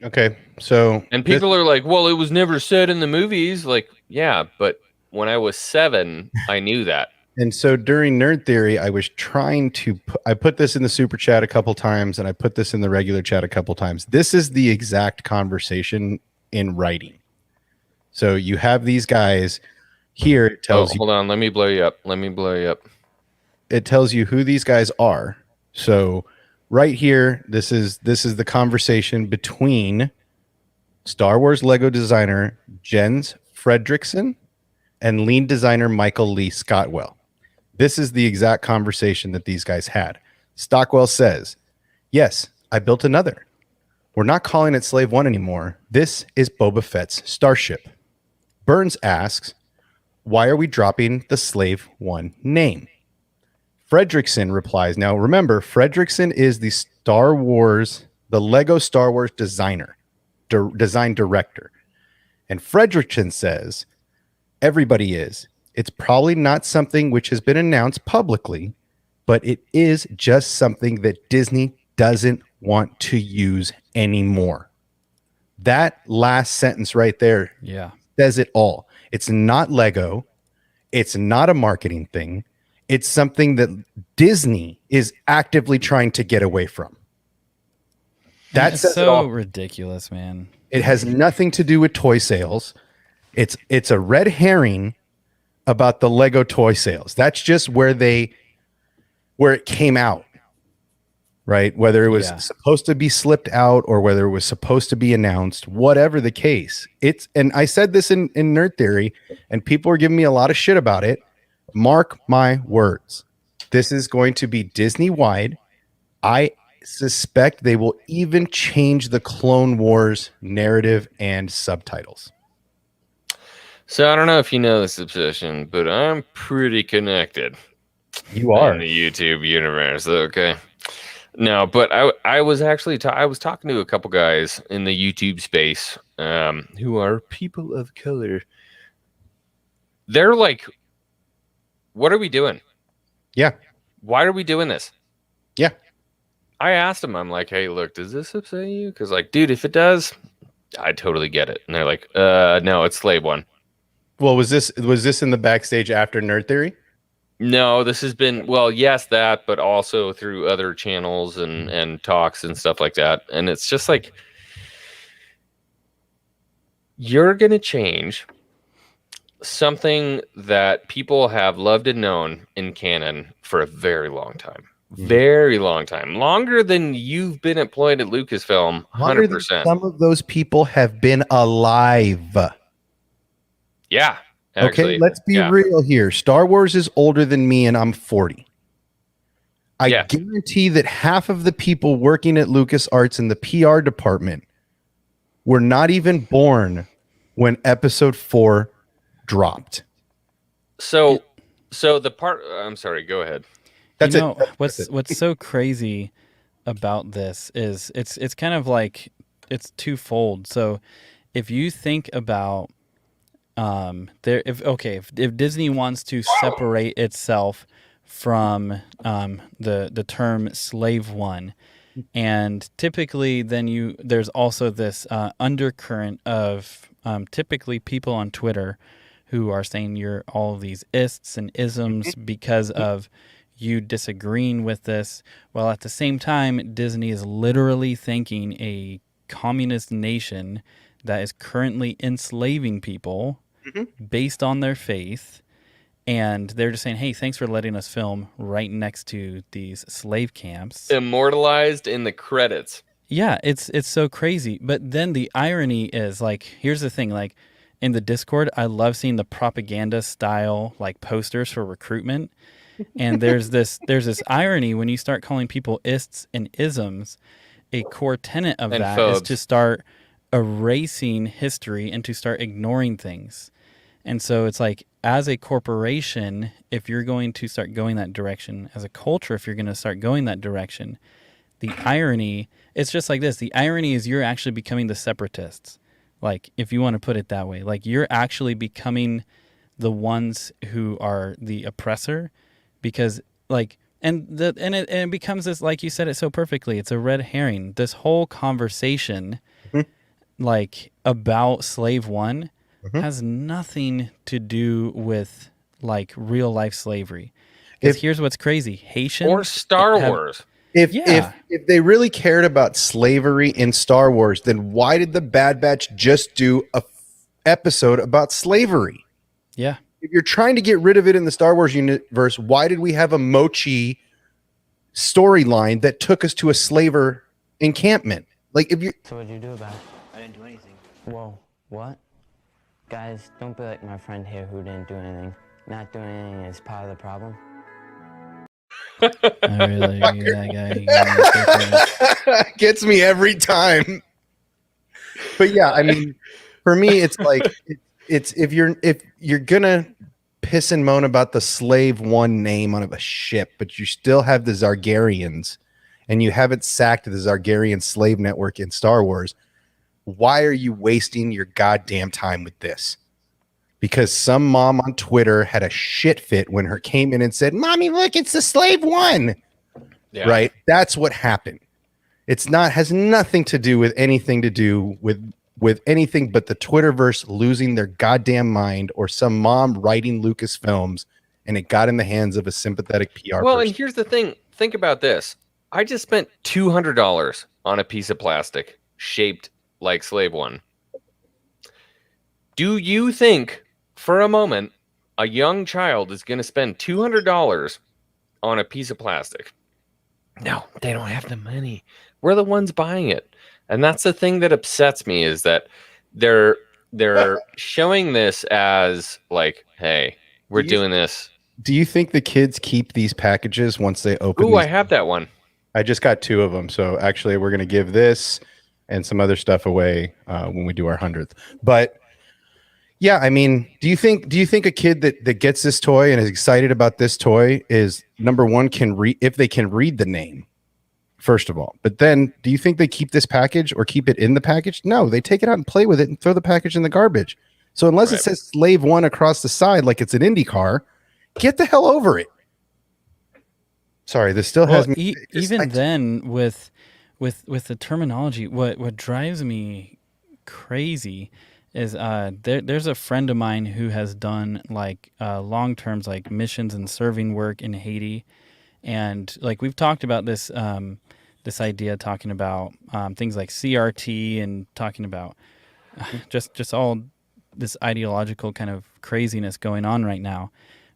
Okay, so And people are like, well, it was never said in the movies. Like, yeah, but when I was 7, I knew that. And so during Nerd Theory, I was trying to I put this in the super chat a couple times, and I put this in the regular chat a couple times. This is the exact conversation in writing. So you have these guys here. It tells you. Hold on. Let me blow you up. It tells you who these guys are. So right here, this is the conversation between Star Wars Lego designer Jens Fredrickson and lead designer Michael Lee Scottwell. This is the exact conversation that these guys had. Stockwell says, "Yes, I built another. We're not calling it Slave One anymore. This is Boba Fett's starship." Burns asks, "Why are we dropping the Slave One name?" Fredrickson replies, now remember, Fredrickson is the Lego Star Wars designer, design director. And Fredrickson says, "Everybody is. It's probably not something which has been announced publicly, but it is just something that Disney doesn't want to use anymore." That last sentence right there says it all. It's not Lego. It's not a marketing thing. It's something that Disney is actively trying to get away from. That's so ridiculous, man. It has nothing to do with toy sales. It's a red herring about the Lego toy sales. That's just where it came out, right? Whether it was supposed to be slipped out or whether it was supposed to be announced, whatever the case. And I said this in Nerd Theory, and people are giving me a lot of shit about it. Mark my words. This is going to be Disney-wide. I suspect they will even change the Clone Wars narrative and subtitles. So I don't know if you know this obsession, but I'm pretty connected. You are in the YouTube universe. Okay. No, but I was actually I was talking to a couple guys in the YouTube space who are people of color. They're like, "What are we doing? Yeah. Why are we doing this?" Yeah. I asked them, I'm like, "Hey, look, does this upset you?" Because, like, dude, if it does, I totally get it. And they're like, no, it's Slave One." Well, was this in the backstage after Nerd Theory? No, this has been, well, yes, that, but also through other channels and talks and stuff like that. And it's just like, you're going to change something that people have loved and known in canon for a very long time. Very long time. Longer than you've been employed at Lucasfilm, 100%. Some of those people have been alive. Yeah. Actually, okay, let's be real here. Star Wars is older than me, and I'm 40. I guarantee that half of the people working at LucasArts in the PR department were not even born when Episode 4 dropped. So the part, I'm sorry, go ahead. That's it. What's so crazy about this is it's kind of like it's twofold. So if you think about if Disney wants to separate itself from the term Slave One, and typically then there's also this undercurrent of typically people on Twitter who are saying you're all of these ists and isms because of you disagreeing with this, while at the same time Disney is literally thanking a communist nation that is currently enslaving people based on their faith, and they're just saying, "Hey, thanks for letting us film right next to these slave camps, immortalized in the credits." Yeah, it's so crazy. But then the irony is, like, here's the thing, like in the Discord, I love seeing the propaganda style like posters for recruitment. And there's this irony when you start calling people ists and isms. A core tenet of that is to start erasing history and to start ignoring things. And so it's like, as a corporation, if you're going to start going that direction, as a culture, if you're going to start going that direction, the irony, it's just like this. The irony is you're actually becoming the separatists. Like, if you want to put it that way, like you're actually becoming the ones who are the oppressor, because like And it becomes this, like you said it so perfectly. It's a red herring. This whole conversation, like about Slave One, has nothing to do with like real life slavery. Because here's what's crazy: Haitians Or Star Wars. If they really cared about slavery in Star Wars, then why did the Bad Batch just do a episode about slavery? Yeah. If you're trying to get rid of it in the Star Wars universe, why did we have a Mochi storyline that took us to a slaver encampment? Like, if you So what'd you do about it? I didn't do anything. Whoa, what? Guys, don't be like my friend here who didn't do anything. Not doing anything is part of the problem. I really that guy. gets me every time. But yeah, I mean, for me, it's like it's if you're gonna piss and moan about the Slave One name on a ship, but you still have the Zargarians, and you haven't sacked the Zargarian slave network in Star Wars. Why are you wasting your goddamn time with this? Because some mom on Twitter had a shit fit when her came in and said, "Mommy, look, it's the Slave One." Yeah. Right? That's what happened. Has nothing to do with anything to do with anything but the Twitterverse losing their goddamn mind, or some mom writing Lucasfilms and it got in the hands of a sympathetic PR Well, person. and here's the thing. Think about this. I just spent $200 on a piece of plastic shaped like Slave One. Do you think for a moment a young child is going to spend $200 on a piece of plastic? No, they don't have the money. We're the ones buying it. And that's the thing that upsets me, is that they're showing this as like, hey, we're doing this. Do you think the kids keep these packages once they open? Ooh, I have that one. I just got 2 of them. So actually we're going to give this and some other stuff away when we do our 100th. But yeah, I mean, do you think a kid that gets this toy and is excited about this toy is, number one, if they can read the name, first of all? But then, do you think they keep this package or keep it in the package? No, they take it out and play with it and throw the package in the garbage. So unless it says Slave One across the side like it's an Indy car, get the hell over it. Sorry, this still has me. Then with the terminology, what drives me crazy is there's a friend of mine who has done like long terms like missions and serving work in Haiti, and like we've talked about this this idea, talking about things like CRT and talking about just all this ideological kind of craziness going on right now.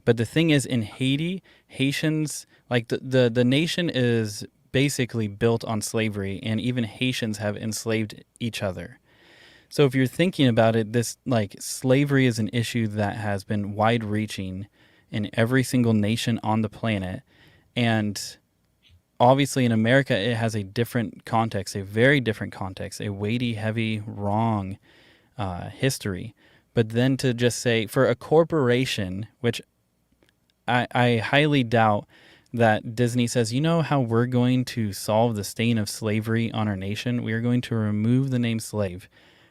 But the thing is, in Haiti, Haitians, like the nation is basically built on slavery, and even Haitians have enslaved each other. So if you're thinking about it, this like slavery is an issue that has been wide-reaching in every single nation on the planet. And obviously in America, it has a different context, a very different context, a weighty, heavy, wrong history. But then to just say, for a corporation, which I highly doubt that Disney says, you know how we're going to solve the stain of slavery on our nation? We are going to remove the name slave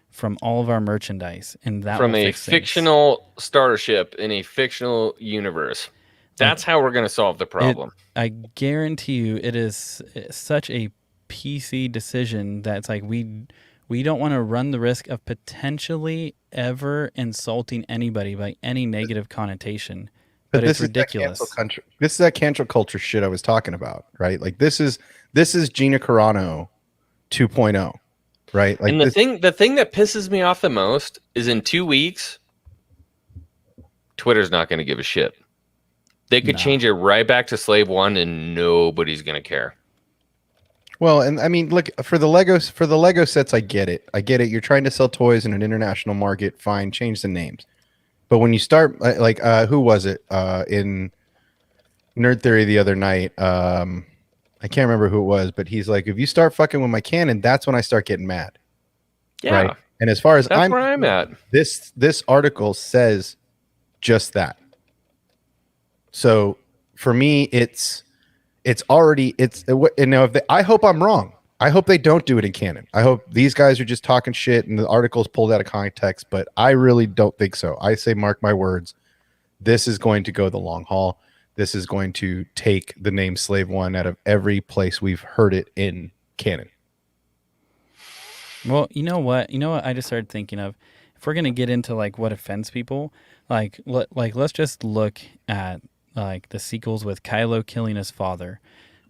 from all of our merchandise, and that from will a fix fictional starship in a fictional universe. That's how we're going to solve the problem. I guarantee you, it is such a PC decision that it's like we don't want to run the risk of potentially ever insulting anybody by any negative connotation. But it's ridiculous. This is that cancel culture shit I was talking about, right? Like this is Gina Carano 2.0. Right. Like, and the thing that pisses me off the most is, in 2 weeks, Twitter's not going to give a shit. They could change it right back to Slave One, and nobody's going to care. Well, and I mean, look, for the Lego sets, I get it. You're trying to sell toys in an international market. Fine, change the names. But when you start, like, who was it in Nerd Theory the other night? I can't remember who it was, but he's like, if you start fucking with my canon, that's when I start getting mad. Yeah. Right. And as far as that's where I'm at. This article says just that. So for me, it's already, you know, I hope I'm wrong. I hope they don't do it in canon. I hope these guys are just talking shit and the article's pulled out of context, but I really don't think so. I say, mark my words, this is going to go the long haul. this is going to take the name Slave One out of every place we've heard it in canon. Well, you know what? I just started thinking of, if we're gonna get into like what offends people, let's just look at like the sequels with Kylo killing his father.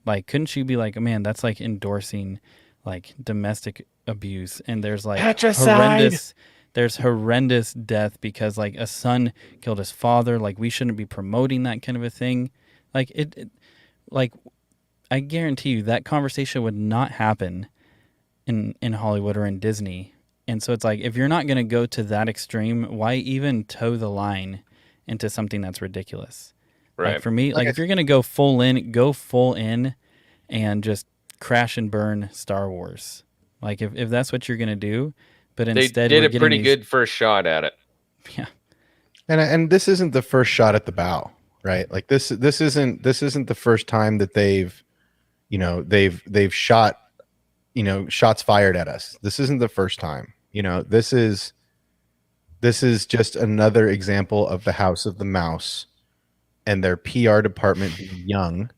Like, couldn't you be like, man, that's like endorsing like domestic abuse, and there's like Patricide! horrendous death because like a son killed his father. Like, we shouldn't be promoting that kind of a thing. Like like I guarantee you that conversation would not happen in Hollywood or in Disney. And so it's like, if you're not going to go to that extreme, why even toe the line into something that's ridiculous? Right. Like, for me, like if you're going to go full in and just crash and burn Star Wars. Like if that's what you're going to do, but instead they we're did a getting pretty these- good first shot at it. Yeah. And this isn't the first shot at the bow, right? Like this isn't the first time that they've shot, shots fired at us. This isn't the first time. This is just another example of the House of the Mouse and their PR department being young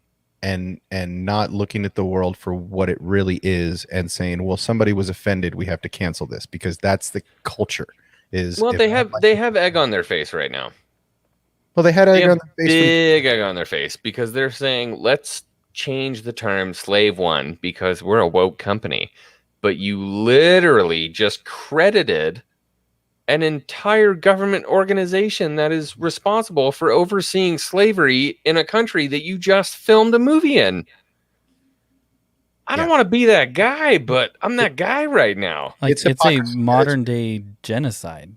and not looking at the world for what it really is and saying, well, somebody was offended, we have to cancel this, because that's the culture. Well, they have egg on their face right now. Well, they had They egg have on their face. big egg on their face because they're saying, let's change the term Slave One because we're a woke company. But you literally just credited an entire government organization that is responsible for overseeing slavery in a country that you just filmed a movie in. I don't want to be that guy, but I'm that guy right now. Like, It's it's a hypocrisy. modern day genocide.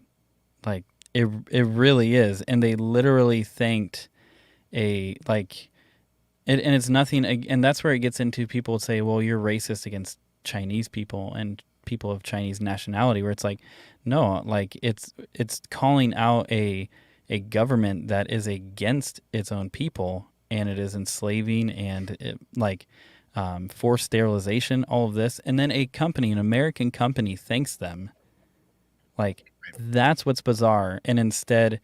Like it really is. And they literally thanked and it's nothing. And that's where it gets into, people say, well, you're racist against Chinese people and people of Chinese nationality, where it's like, no, like it's calling out a government that is against its own people, and it is enslaving and forced sterilization, all of this. And then an American company thanks them. Like, that's what's bizarre. And instead,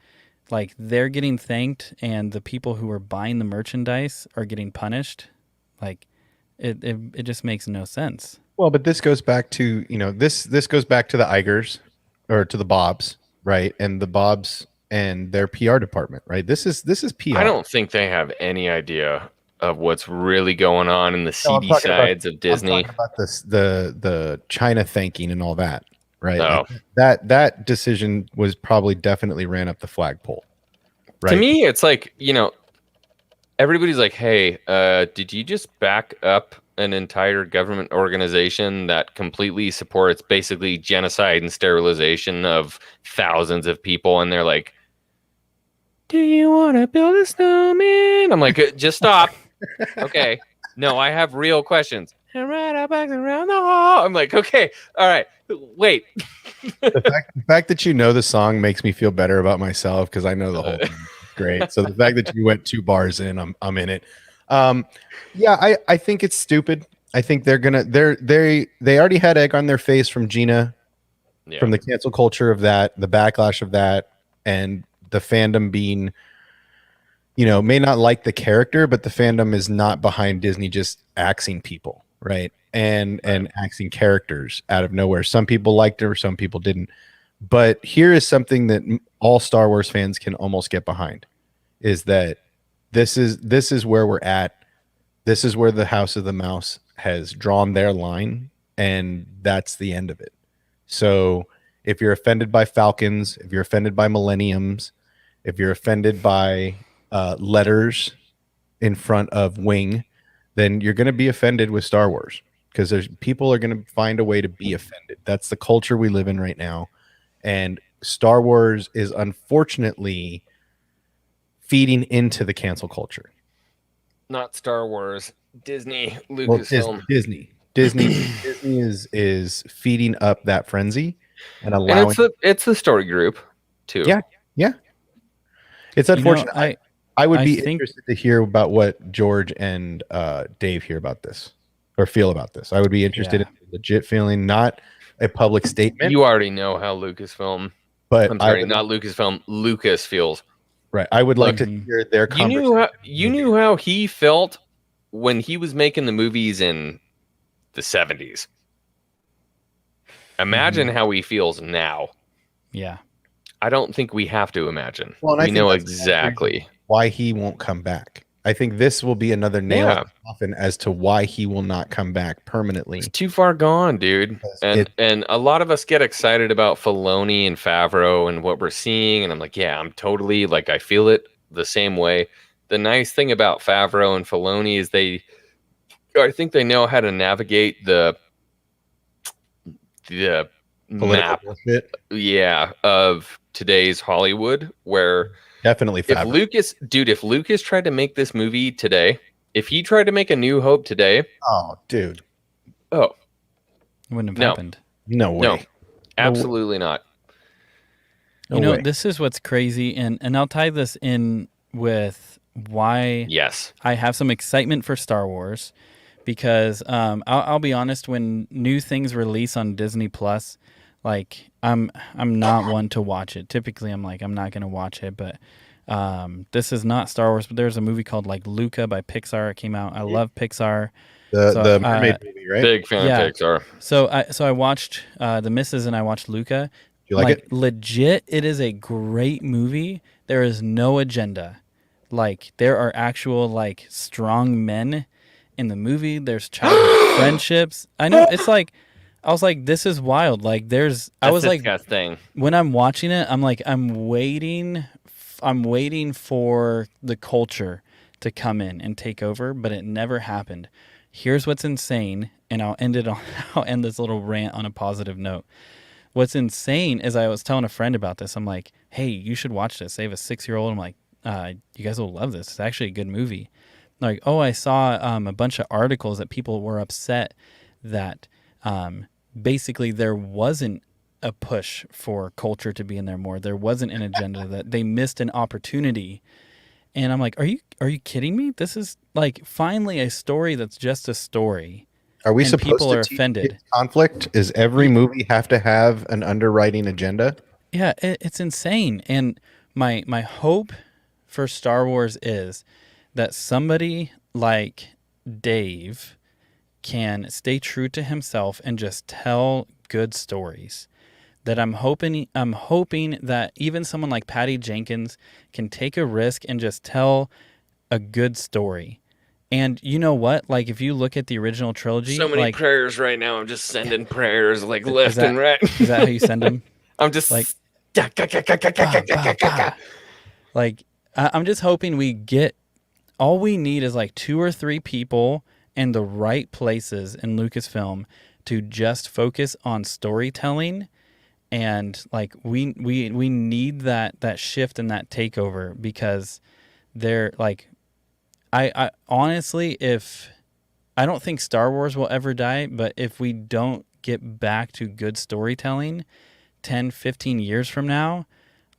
like, they're getting thanked and the people who are buying the merchandise are getting punished. Like, it just makes no sense. Well, but this goes back to, this goes back to the Igers, or to the Bobs, right? And the Bobs and their PR department, right? This is PR. I don't think they have any idea of what's really going on in the No, I'm seedy talking about- sides of Disney. I'm talking about this, the China thanking and all that, right? No. Like, that decision was probably definitely ran up the flagpole. Right? To me, it's like, everybody's like, hey, did you just back up an entire government organization that completely supports basically genocide and sterilization of thousands of people? And they're like, do you want to build a snowman? I'm like, just stop. Okay. No, I have real questions. And ride our bikes around the hall. I'm like, okay, all right, wait. the fact that you know the song makes me feel better about myself, because I know the whole thing. Great. So the fact that you went 2 bars in, I'm in it. Yeah, I think it's stupid. I think they already had egg on their face from Gina, from the cancel culture of that, the backlash of that, and the fandom being, may not like the character, but the fandom is not behind Disney just axing people, right? And axing characters out of nowhere. Some people liked it or some people didn't. But here is something that all Star Wars fans can almost get behind, is that this is where we're at. This is where the House of the Mouse has drawn their line, and that's the end of it. So if you're offended by Falcons, if you're offended by Millenniums, if you're offended by letters in front of Wing, then you're going to be offended with Star Wars, because people are going to find a way to be offended. That's the culture we live in right now. And Star Wars is unfortunately feeding into the cancel culture. Not Star Wars, Disney, Lucasfilm. Disney is feeding up that frenzy and allowing. And it's the story group too. Yeah. It's unfortunate. I would be interested to hear about what George and Dave hear about this, or feel about this. I would be interested in the legit feeling, not a public statement. You already know how Lucasfilm, but I'm sorry, not Lucasfilm, Lucas feels. Right. I would like to Mhm. hear their You knew how he felt when he was making the movies in the 70s. Imagine how he feels now. Yeah. I don't think we have to imagine. Well, and I We think know that's the reason exactly. why he won't come back. I think this will be another nail in Yeah. the coffin as to why he will not come back permanently. It's too far gone, dude. And a lot of us get excited about Filoni and Favreau and what we're seeing, and I'm like, yeah, I'm totally like I feel it the same way. The nice thing about Favreau and Filoni is I think they know how to navigate the Political map, bullshit. yeah, of today's Hollywood, where Definitely if Favreau. if Lucas tried to make this movie today, if he tried to make A New Hope today, Oh, dude. oh, Wouldn't have No. happened. No way. no, absolutely not. No You know, way. this is what's crazy, and I'll tie this in with why Yes. I have some excitement for Star Wars, because I'll be honest, when new things release on Disney Plus, like I'm not one to watch it. Typically, I'm like, I'm not gonna watch it, but this is not Star Wars. But there's a movie called like Luca by Pixar. It came out. I love Pixar. The mermaid movie, right? Big fan yeah. of Pixar. So I watched The Misses and I watched Luca. You like it? Legit, it is a great movie. There is no agenda. Like there are actual like strong men in the movie. There's childhood friendships. I know it's like I was like, this is wild. Like I was like, disgusting. when I'm watching it, I'm like, I'm waiting for the culture to come in and take over, but it never happened. Here's what's insane, and I'll end this little rant on a positive note. What's insane is I was telling a friend about this. I'm like, hey, you should watch this. They have a 6-year-old. I'm like, you guys will love this. It's actually a good movie. Like, oh, I saw a bunch of articles that people were upset that basically there wasn't a push for culture to be in there more. There wasn't an agenda, that they missed an opportunity. And I'm like, are you kidding me? This is like finally a story that's just a story. Are we and supposed people to are teach offended. kids conflict? Is every movie have to have an underwriting agenda? Yeah, it's insane. And my hope for Star Wars is that somebody like Dave can stay true to himself and just tell good stories. That I'm hoping that even someone like Patty Jenkins can take a risk and just tell a good story. And you know what? Like if you look at the original trilogy, So many like, prayers right now. I'm just sending prayers like left that- and right. is that how you send them? I'm just like- like Like I'm just hoping we get, all we need is like 2 or 3 people in the right places in Lucasfilm to just focus on storytelling. And like we need that shift and that takeover, because they're like, I honestly, if I don't think Star Wars will ever die, but if we don't get back to good storytelling 10, 15 years from now,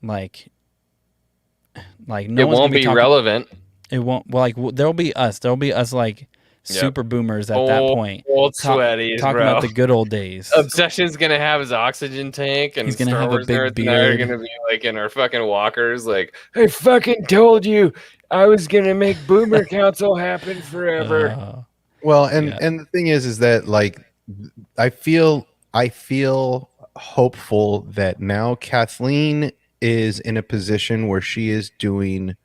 like no it one's won't gonna be relevant. It won't. Well, like there'll be us like super boomers at that point. Old sweaties, talking bro. about the good old days. Obsession's gonna have his oxygen tank, and He's gonna Star have a Wars big nerds and I are beard. gonna be like in our fucking walkers, like, I fucking told you I was gonna make Boomer Council happen forever. Well, Yeah. and the thing is that like I feel hopeful that now Kathleen is in a position where she is doing,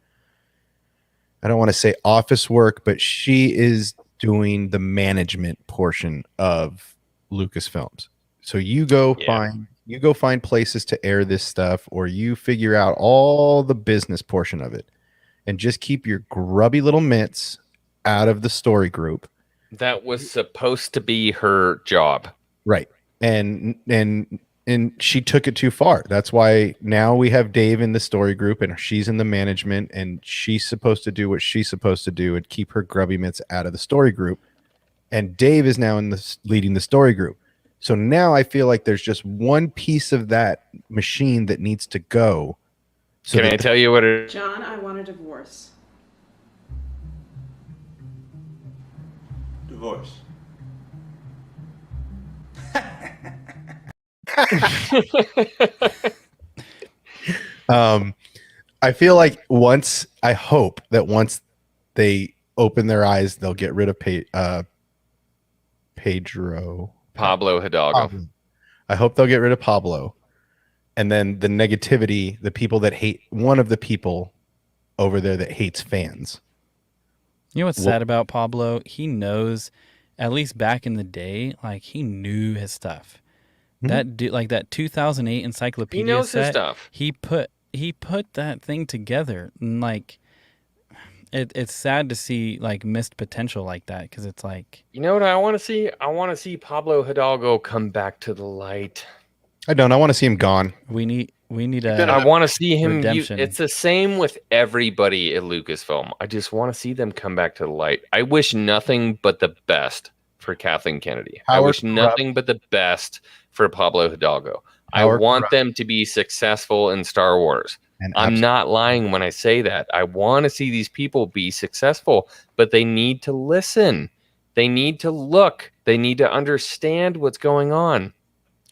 I don't want to say office work, but she is doing the management portion of Lucasfilms. So you go find places to air this stuff, or you figure out all the business portion of it, and just keep your grubby little mitts out of the story group. That was supposed to be her job. Right. And she took it too far. That's why now we have Dave in the story group and she's in the management, and she's supposed to do what she's supposed to do and keep her grubby mitts out of the story group. And Dave is now leading the story group. So now I feel like there's just one piece of that machine that needs to go. So Can I tell you what it John, I want a divorce. Divorce. I feel like I hope that once they open their eyes, they'll get rid of Pedro. Pablo Hidalgo. Pablo. I hope they'll get rid of Pablo. And then the negativity, the people that hate, one of the people over there that hates fans. You know what's sad about Pablo? He knows, at least back in the day, like he knew his stuff. That dude, like that 2008 encyclopedia He knows set, his stuff. He put that thing together, and like it's sad to see like missed potential like that, because it's like, You know what I want to see? I want to see Pablo Hidalgo come back to the light. I don't. I want to see him gone. we need I want to see him. redemption. It's the same with everybody at Lucasfilm. I just want to see them come back to the light. I wish nothing but the best for Kathleen Kennedy. I wish nothing but the best for Pablo Hidalgo. I want them to be successful in Star Wars. And I'm not lying when I say that. I want to see these people be successful, but they need to listen. They need to look. They need to understand what's going on.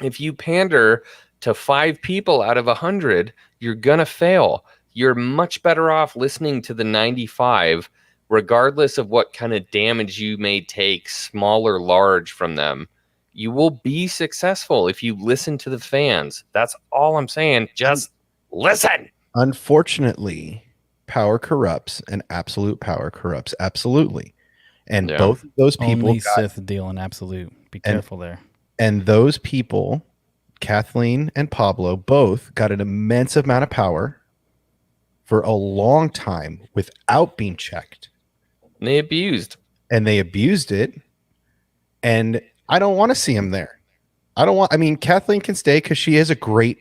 If you pander to 5 people out of 100, you're going to fail. You're much better off listening to the 95, regardless of what kind of damage you may take, small or large, from them. You will be successful if you listen to the fans. That's all I'm saying. Just listen. Unfortunately, power corrupts, and absolute power corrupts absolutely. And both of those people only Sith deal in absolute. Be careful there. And those people, Kathleen and Pablo, both got an immense amount of power for a long time without being checked. And they abused. And they abused it. And I don't want to see him there. I mean, Kathleen can stay because she is a great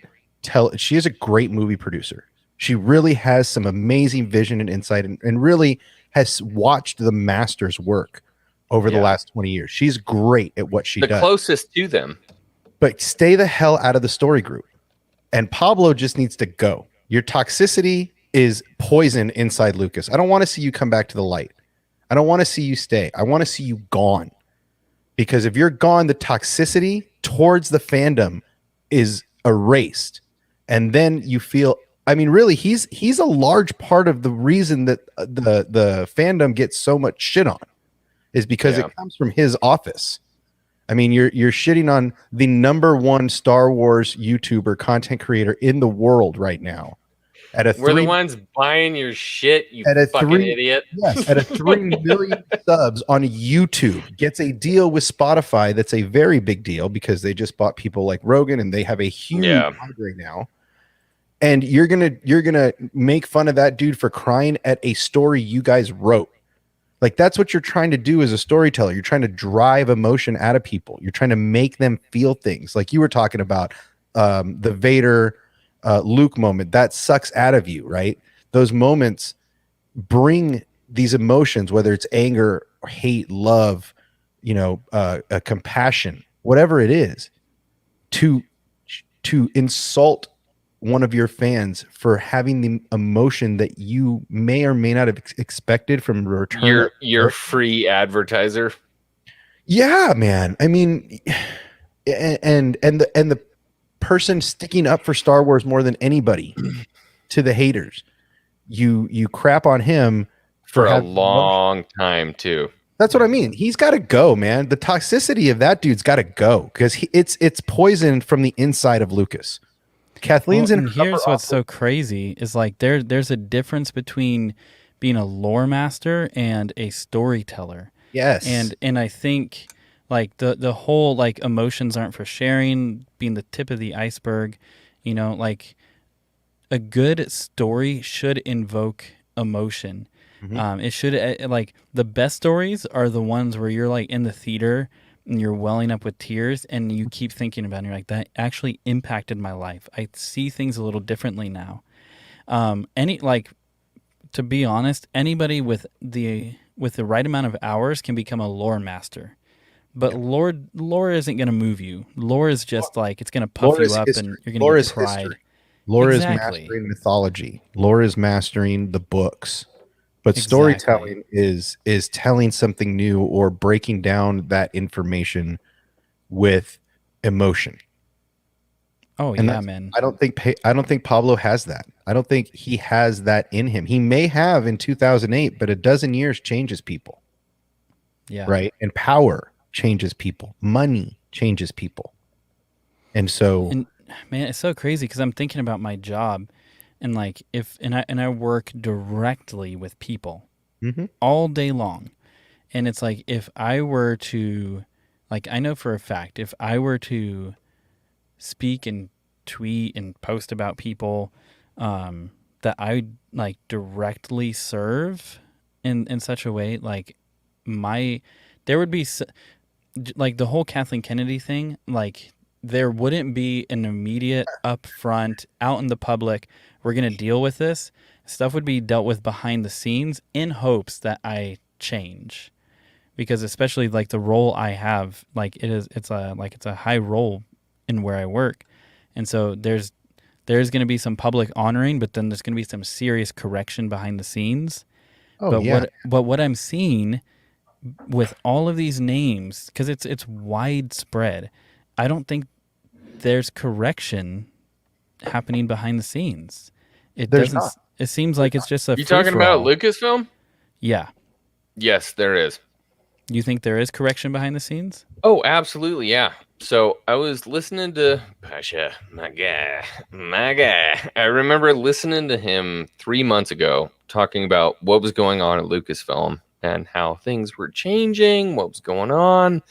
movie producer. She really has some amazing vision and insight, and really has watched the masters work over the last 20 years. She's great at what she does. The closest to them. But stay the hell out of the story group. And Pablo just needs to go. Your toxicity is poison inside Lucas. I don't want to see you come back to the light. I don't want to see you stay. I want to see you gone. Because if you're gone, the toxicity towards the fandom is erased. And then you feel, I mean, really, he's a large part of the reason that the fandom gets so much shit on, is because it comes from his office. I mean, you're shitting on the #1 Star Wars YouTuber content creator in the world right now. We're the ones buying your shit, you fucking idiot. Yes, at a 3 million subs on YouTube, gets a deal with Spotify. That's a very big deal because they just bought people like Rogan, and they have a huge library now. And you're gonna make fun of that dude for crying at a story you guys wrote. Like, that's what you're trying to do as a storyteller. You're trying to drive emotion out of people. You're trying to make them feel things. Like you were talking about the Vader Luke moment. That sucks out of you, right? Those moments bring these emotions, whether it's anger, or hate, love, compassion, whatever it is, to insult one of your fans for having the emotion that you may or may not have expected from a return. Your free advertiser. Yeah, man. I mean, and the person sticking up for Star Wars more than anybody to the haters. You crap on him for a long time too. That's what I mean. He's got to go, man. The toxicity of that dude's got to go, because it's poison from the inside of Lucas. Kathleen's in. And here's what's so crazy is like there's a difference between being a lore master and a storyteller. Yes. And I think like the whole like emotions aren't for sharing being the tip of the iceberg, like a good story should invoke emotion. Mm-hmm. It should, like, the best stories are the ones where you're like in the theater and you're welling up with tears and you keep thinking about it. And you're like, that actually impacted my life. I see things a little differently now. To be honest, anybody with the right amount of hours can become a lore master. But lore isn't going to move you. Lore is just like, it's going to puff you up and you're going to get pride. History. Lore is mastering mythology. Lore is mastering the books. But storytelling is telling something new or breaking down that information with emotion. Oh And yeah, man. I don't think Pablo has that. I don't think he has that in him. He may have in 2008, but a dozen years changes people, Yeah. right? And power changes people. Money changes people. And so, And man, it's so crazy because I'm thinking about my job, and like I work directly with people Mhm. all day long, and it's like if I were to, like, I know for a fact if I were to speak and tweet and post about people that I like directly serve in such a way, like there would be like the whole Kathleen Kennedy thing, like there wouldn't be an immediate upfront out in the public, we're going to deal with this. Stuff would be dealt with behind the scenes in hopes that I change. Because especially like the role I have, like it's a high role in where I work. And so there's going to be some public honoring, but then there's going to be some serious correction behind the scenes. oh yeah, What I'm seeing with all of these names, because it's widespread, I don't think there's correction happening behind the scenes. It There's doesn't. not. It seems like it's just a. You talking about free-for-all. Lucasfilm? Yeah. Yes, there is. You think there is correction behind the scenes? Oh, absolutely, yeah. So I was listening to Pasha, my guy. I remember listening to him 3 months ago talking about what was going on at Lucasfilm and how things were changing, what was going on.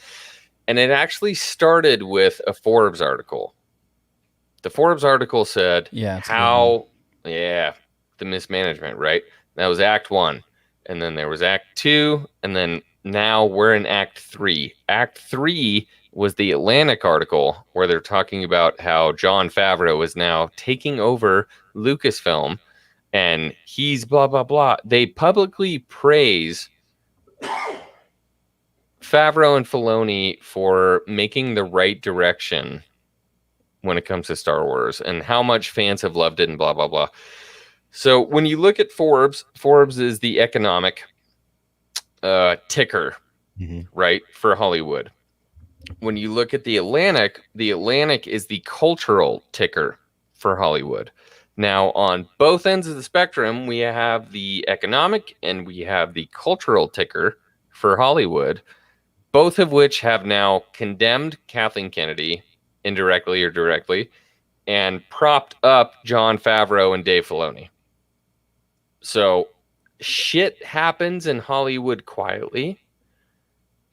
And it actually started with a Forbes article. The Forbes article said Yeah. It's a good one. the mismanagement, right? That was Act 1. And then there was Act 2. And then now we're in Act 3. Act 3 was the Atlantic article where they're talking about how Jon Favreau is now taking over Lucasfilm and he's blah, blah, blah. They publicly praise Favreau and Filoni for making the right direction when it comes to Star Wars and how much fans have loved it and blah, blah, blah. So when you look at Forbes, Forbes is the economic ticker, right, for Hollywood. When you look at the Atlantic is the cultural ticker for Hollywood. Now, on both ends of the spectrum, we have the economic and we have the cultural ticker for Hollywood, both of which have now condemned Kathleen Kennedy, indirectly or directly, and propped up Jon Favreau and Dave Filoni. So shit happens in Hollywood quietly.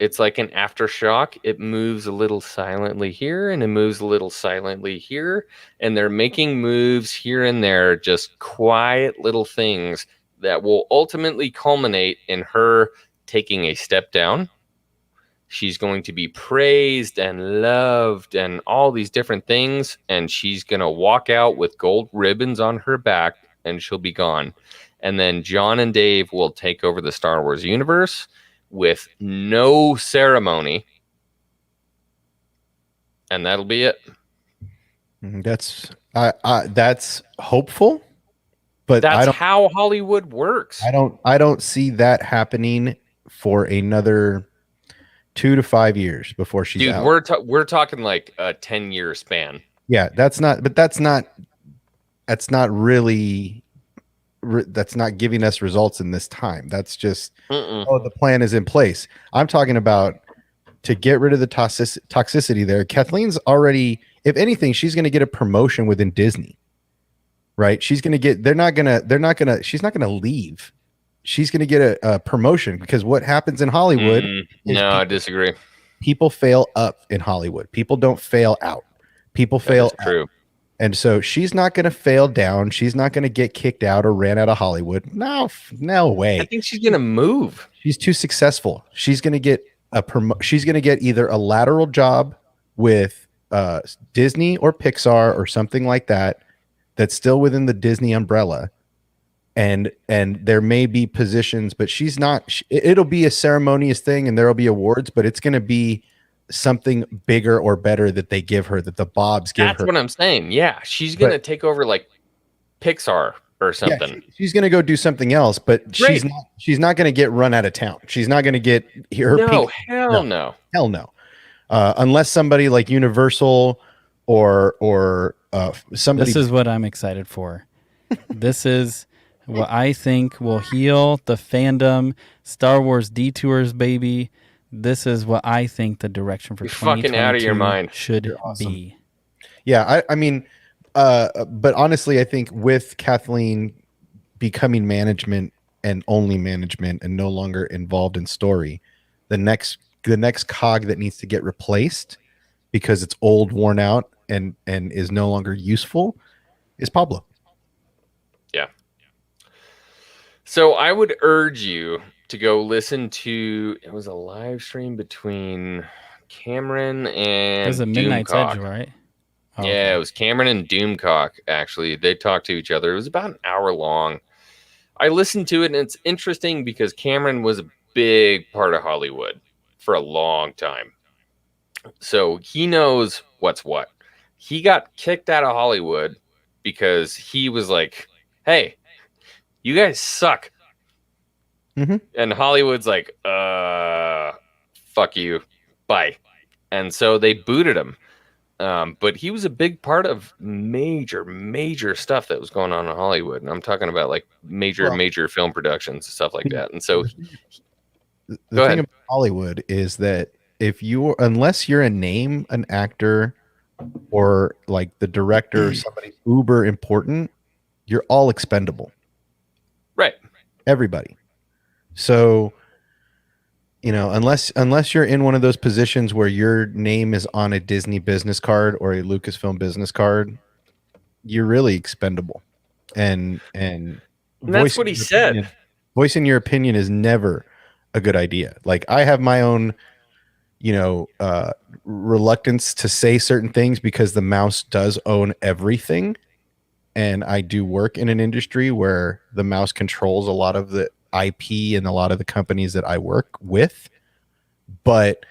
It's like an aftershock. It moves a little silently here and it moves a little silently here. And they're making moves here and there, just quiet little things that will ultimately culminate in her taking a step down. She's going to be praised and loved and all these different things. And she's going to walk out with gold ribbons on her back and she'll be gone. And then John and Dave will take over the Star Wars universe with no ceremony. And that'll be it. that's hopeful, but That's how Hollywood works. I don't see that happening for another 2 to 5 years before she's Dude, out. we're talking like a 10-year span. Yeah, that's not giving us results in this time. That's just, the plan is in place. I'm talking about to get rid of the toxicity there. Kathleen's already, if anything, she's going to get a promotion within Disney, right? She's not going to leave. She's going to get a promotion because what happens in Hollywood I disagree. People fail up in Hollywood. People don't fail out. People fail That's true. out. And so she's not going to fail down. She's not going to get kicked out or ran out of Hollywood. No way. I think she's going to move. She's too successful. She's going to get she's going to get either a lateral job with Disney or Pixar or something like that that's still within the Disney umbrella. And there may be positions, but she's not. It'll be a ceremonious thing, and there'll be awards, but it's going to be something bigger or better that they give her, that the Bobs give her. That's what I'm saying. Yeah, she's going to take over like Pixar or something. Yeah, she's going to go do something else, but Great. she's not going to get run out of town. She's not going to get her. No, hell no. Hell no. Unless somebody like Universal or somebody. This is what I'm excited for. This is what I think will heal the fandom. Star Wars detours, baby. This is what I think the direction for You're fucking out of your 2022 mind. should You're awesome. be. Yeah, I mean, but honestly, I think with Kathleen becoming management and only management and no longer involved in story, the next cog that needs to get replaced because it's old, worn out, and is no longer useful is Pablo. Yeah. So I would urge you to go listen to. It was a live stream between Cameron and This is a Midnight's Edge, Doomcock. right? Oh, Yeah, okay. it was Cameron and Doomcock. Actually, they talked to each other. It was about an hour long. I listened to it, and it's interesting because Cameron was a big part of Hollywood for a long time. So he knows what's what. He got kicked out of Hollywood because he was like, hey, you guys suck. Mhm. And Hollywood's like, fuck you. Bye. And so they booted him. But he was a big part of major stuff that was going on in Hollywood. And I'm talking about like major film productions and stuff like that. And so The Go thing ahead. about Hollywood is that unless you're a name, an actor, or like the director, or somebody uber important, you're all expendable. right. Everybody. So, unless you're in one of those positions where your name is on a Disney business card or a Lucasfilm business card, you're really expendable. And that's what he said. Voicing your opinion is never a good idea. Like I have my own, reluctance to say certain things because the mouse does own everything. And I do work in an industry where the mouse controls a lot of the IP and a lot of the companies that I work with. But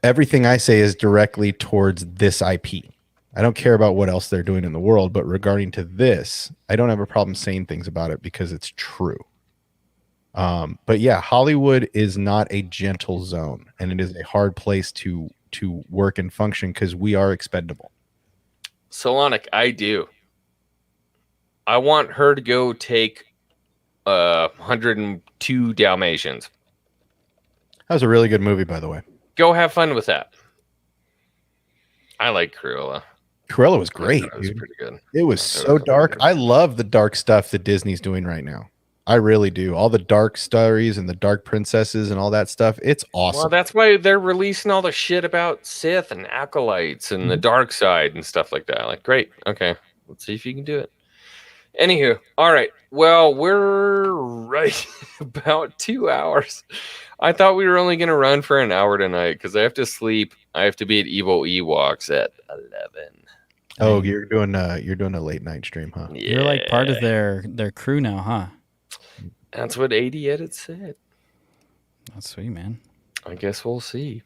everything I say is directly towards this IP. I don't care about what else they're doing in the world, but regarding to this, I don't have a problem saying things about it because it's true. But yeah, Hollywood is not a gentle zone, and it is a hard place to work and function because we are expendable. Solonic, I do. I want her to go take 102 Dalmatians. That was a really good movie, by the way. Go have fun with that. I like Cruella. Cruella was great. That was Dude. pretty good. It was so dark. I love the dark stuff that Disney's doing right now. I really do. All the dark stories and the dark princesses and all that stuff. It's awesome. Well, that's why they're releasing all the shit about Sith and acolytes and the dark side and stuff like that. Like, great. Okay. Let's see if you can do it. Anywho, all right. Well, we're right about 2 hours. I thought we were only going to run for an hour tonight because I have to sleep. I have to be at Evil Ewoks at 11. Oh, you're doing a late night stream, huh? Yeah. You're like part of their crew now, huh? That's what 80 Edit said. That's sweet, man. I guess we'll see.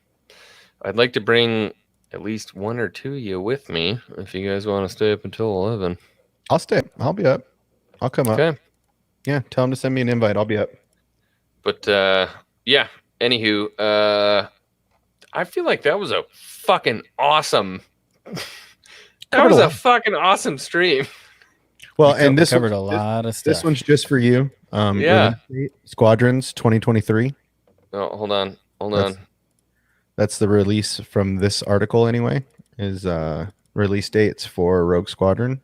I'd like to bring at least one or two of you with me if you guys want to stay up until 11. I'll stay. I'll be up. I'll come up. Okay. Yeah, tell them to send me an invite. I'll be up. But yeah. Anywho, I feel like that was a fucking awesome. That was a fucking awesome stream. Well, and this covered a lot of stuff. This one's just for you. Yeah. Squadrons 2023. Oh, hold on. That's the release from this article anyway. Is release dates for Rogue Squadron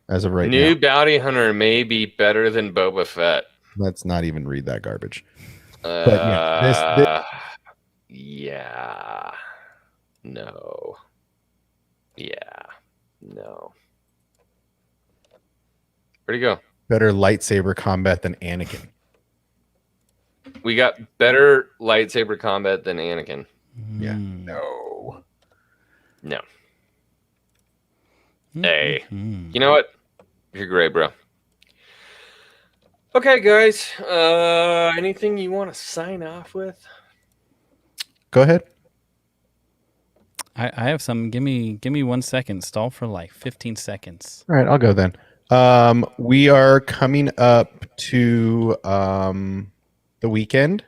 as of right now. New Bounty Hunter may be better than Boba Fett. Let's not even read that garbage. But yeah, yeah. No. Yeah. No. Where'd he go? Better lightsaber combat than Anakin. We got better lightsaber combat than Anakin. Yeah. Mm. No. Hey. You know what? You're great, bro. Okay, guys. Anything you want to sign off with? Go ahead. I have some. Give me 1 second. Stall for like 15 seconds. All right, I'll go then. We are coming up to the weekend,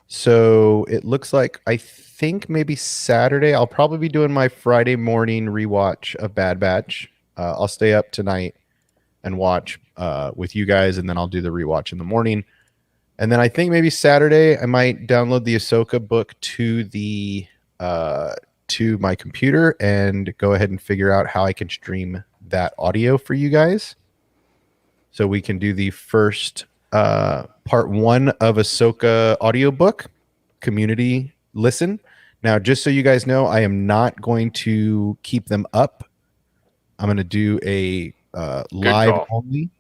So it looks like I think maybe Saturday. I'll probably be doing my Friday morning rewatch of Bad Batch. I'll stay up tonight and watch with you guys, and then I'll do the rewatch in the morning. And then I think maybe Saturday I might download the Ahsoka book to my computer and go ahead and figure out how I can stream that audio for you guys. So we can do the first part 1 of Ahsoka audiobook community listen. Now, just so you guys know, I am not going to keep them up. I'm going to do a live call. only.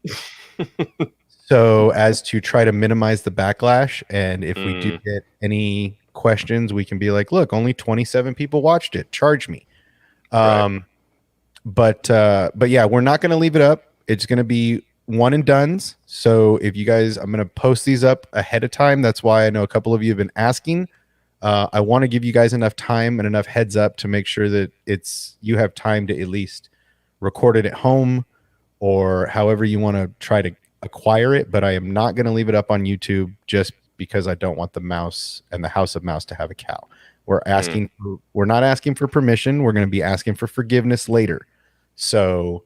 So as to try to minimize the backlash. And if we do get any questions, we can be like, look, only 27 people watched it. Charge me. Right. But yeah, we're not going to leave it up. It's going to be one and dones. So if you guys, I'm going to post these up ahead of time. That's why I know a couple of you have been asking. I want to give you guys enough time and enough heads up to make sure that you have time to at least record it at home or however you want to try to acquire it. But I am not going to leave it up on YouTube just because I don't want the mouse and the House of Mouse to have a cow. We're not asking for permission. We're going to be asking for forgiveness later. So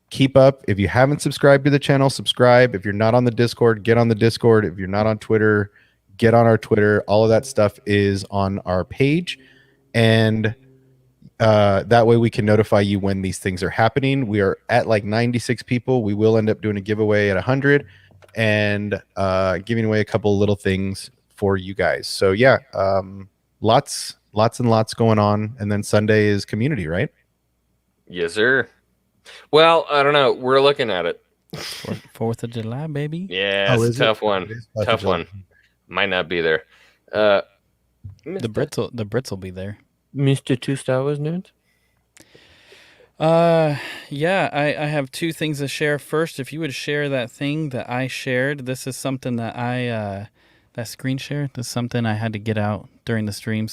keep up. If you haven't subscribed to the channel, subscribe. If you're not on the Discord, get on the Discord. If you're not on Twitter, get on our Twitter. All of that stuff is on our page. And that way we can notify you when these things are happening. We are at like 96 people. We will end up doing a giveaway at 100 and giving away a couple little things for you guys. So yeah, lots and lots going on. And then Sunday is community, right? Yes, sir. Well, I don't know. We're looking at it. 4th of July, baby. Yeah, it's a tough one. Tough one. Might not be there. The Brits will be there. Mr. 2 Star Wars nerds? Yeah, I have 2 things to share. First, if you would share that thing that I shared, this is something that that screen share. This is something I had to get out during the stream.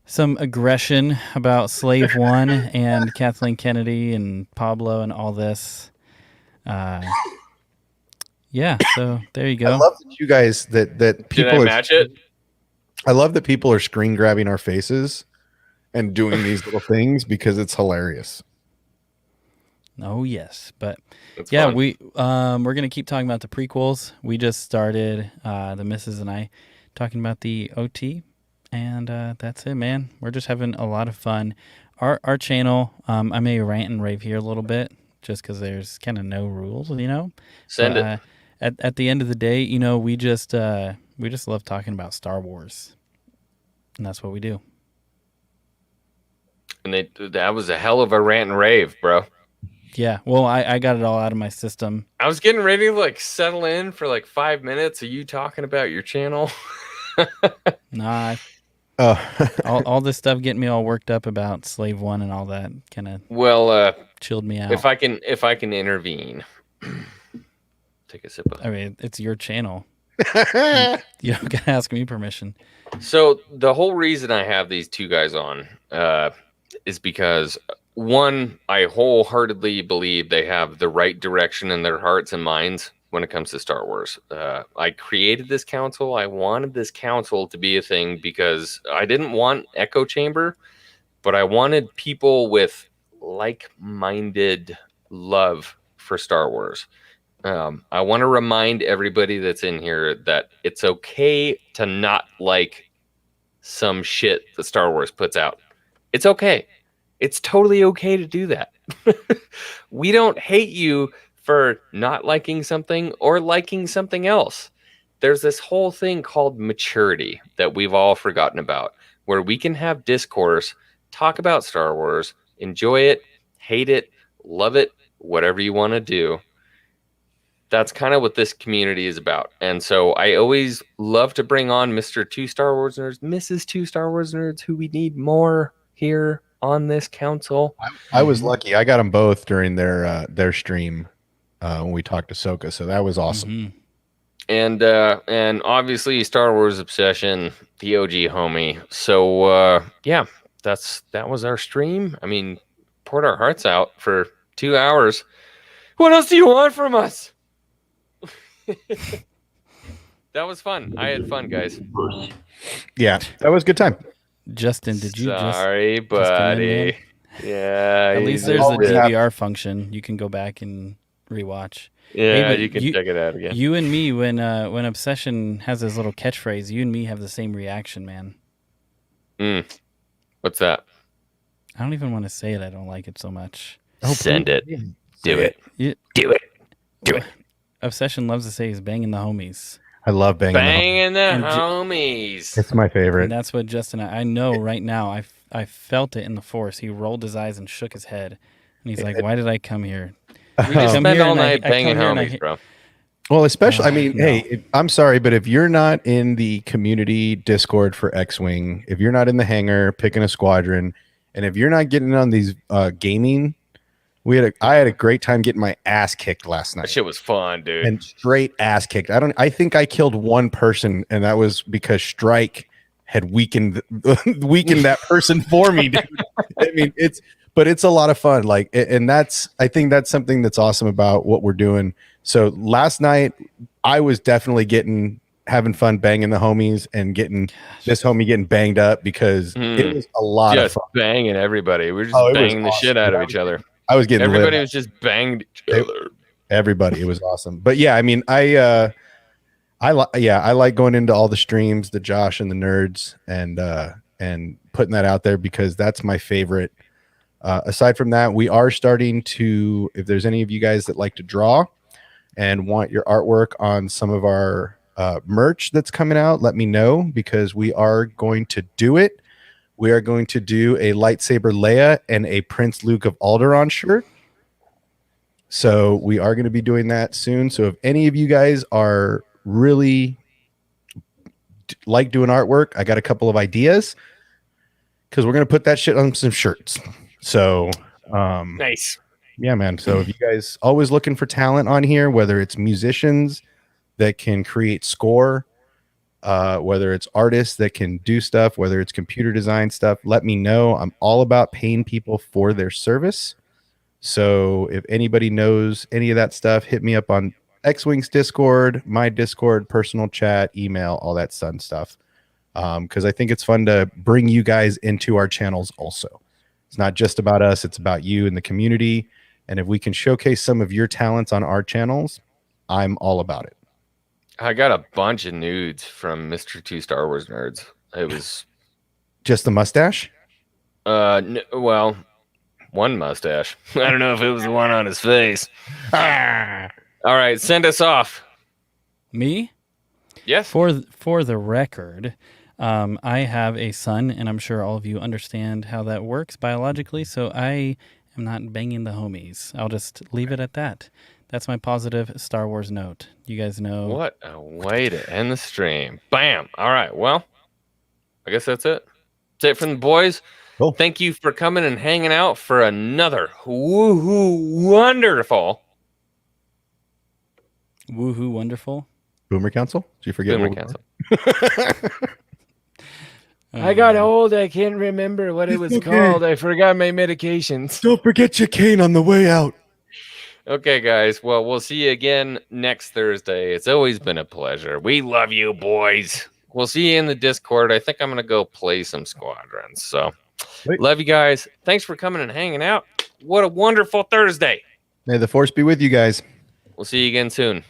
Some aggression about Slave One and Kathleen Kennedy and Pablo and all this. Yeah, so there you go. I love that you guys that people Did I match it? I love that people are screen grabbing our faces and doing these little things because it's hilarious. Oh yes, but It's yeah, fun. we're gonna keep talking about the prequels. We just started the missus and I talking about the OT, and that's it, man. We're just having a lot of fun. Our channel, I may rant and rave here a little bit just because there's kind of no rules, you know. Send it. At the end of the day, you know, we just love talking about Star Wars, and that's what we do. And that was a hell of a rant and rave, bro. Yeah, well, I got it all out of my system. I was getting ready to like settle in for like 5 minutes of you talking about your channel. Nah, Oh, all this stuff getting me all worked up about Slave One and all that kind of chilled me out. if I can intervene, take a sip of. I mean, it's your channel. You don't gotta ask me permission. So the whole reason I have these 2 guys on is because, one, I wholeheartedly believe they have the right direction in their hearts and minds when it comes to Star Wars. I created this council. I wanted this council to be a thing because I didn't want echo chamber, but I wanted people with like-minded love for Star Wars. I want to remind everybody that's in here that it's okay to not like some shit that Star Wars puts out. It's okay. It's totally okay to do that. We don't hate you for not liking something or liking something else. There's this whole thing called maturity that we've all forgotten about, where we can have discourse, talk about Star Wars, enjoy it, hate it, love it, whatever you want to do. That's kind of what this community is about. And so I always love to bring on Mr. 2 Star Wars Nerds, Mrs. 2 Star Wars Nerds, who we need more here on this council. I was lucky. I got them both during their stream when we talked to Ahsoka, so that was awesome. Mm-hmm. And obviously Star Wars obsession, the OG homie. So yeah, that was our stream. I mean, poured our hearts out for 2 hours. What else do you want from us? That was fun. I had fun, guys. Yeah, that was a good time. Justin, did you Sorry, just come in, man? buddy. Yeah. At least you there's the just- DVR function. You can go back and rewatch. Yeah, but you can check it out again. You and me, when Obsession has his little catchphrase, you and me have the same reaction, man. What's that? I don't even want to say it. I don't like it so much. Send it. Do it. Do it. Do it. Obsession loves to say he's banging the homies. I love banging. Banging the And homies. It's my favorite. And that's what Justin, I know right now, I felt it in the force. He rolled his eyes and shook his head. And he's like, why did I come here? We just Come spend here all and I night come banging here and I homies, hit- bro. Well, especially, I mean, No. hey, I'm sorry, but if you're not in the community Discord for X-Wing, if you're not in the hangar picking a squadron, and if you're not getting on these gaming, I had a great time getting my ass kicked last That night. shit was fun, dude. And straight ass kicked. I think I killed one person, and that was because Strike had weakened that person for me, dude. I mean, it's a lot of fun. Like, and I think that's something that's awesome about what we're doing. So last night I was definitely having fun banging the homies and getting this homie getting banged up because it was a lot of Just fun. banging everybody. We were just Oh, it was banging the awesome. shit out of each other. I was getting Everybody lit. was just banged each other. Everybody. It was awesome. But yeah, I mean, I like going into all the streams, the Josh and the nerds, and putting that out there because that's my favorite. Aside from that, we are starting to, if there's any of you guys that like to draw and want your artwork on some of our merch that's coming out, let me know because we are going to do it. We are going to do a lightsaber Leia and a Prince Luke of Alderaan shirt. So we are going to be doing that soon. So if any of you guys are really like doing artwork, I got a couple of ideas because we're going to put that shit on some shirts. So Nice. yeah, man. So if you guys always looking for talent on here, whether it's musicians that can create score, whether it's artists that can do stuff, whether it's computer design stuff, let me know. I'm all about paying people for their service. So if anybody knows any of that stuff, hit me up on X-Wings Discord, my Discord, personal chat, email, all that fun stuff. Because I think it's fun to bring you guys into our channels also. It's not just about us, it's about you and the community. And if we can showcase some of your talents on our channels, I'm all about it. I got a bunch of nudes from Mr. 2 Star Wars Nerds. It was Just the mustache? well, one mustache. I don't know if it was the one on his face. All right, send us off. Me? Yes. For the record, I have a son, and I'm sure all of you understand how that works biologically, so I am not banging the homies. I'll just leave it at that. That's my positive Star Wars note. You guys know. What a way to end the stream. Bam. All right. Well, I guess that's it. That's it from the boys. Cool. Thank you for coming and hanging out for another woohoo wonderful Woohoo wonderful. Boomer Council? Did you forget? Boomer what we Council. I got old. I can't remember what it was called. I forgot my medications. Don't forget your cane on the way out. Okay, guys. Well, we'll see you again next Thursday. It's always been a pleasure. We love you, boys. We'll see you in the Discord. I think I'm going to go play some Squadrons. So, Sweet. Love you guys. Thanks for coming and hanging out. What a wonderful Thursday. May the force be with you guys. We'll see you again soon.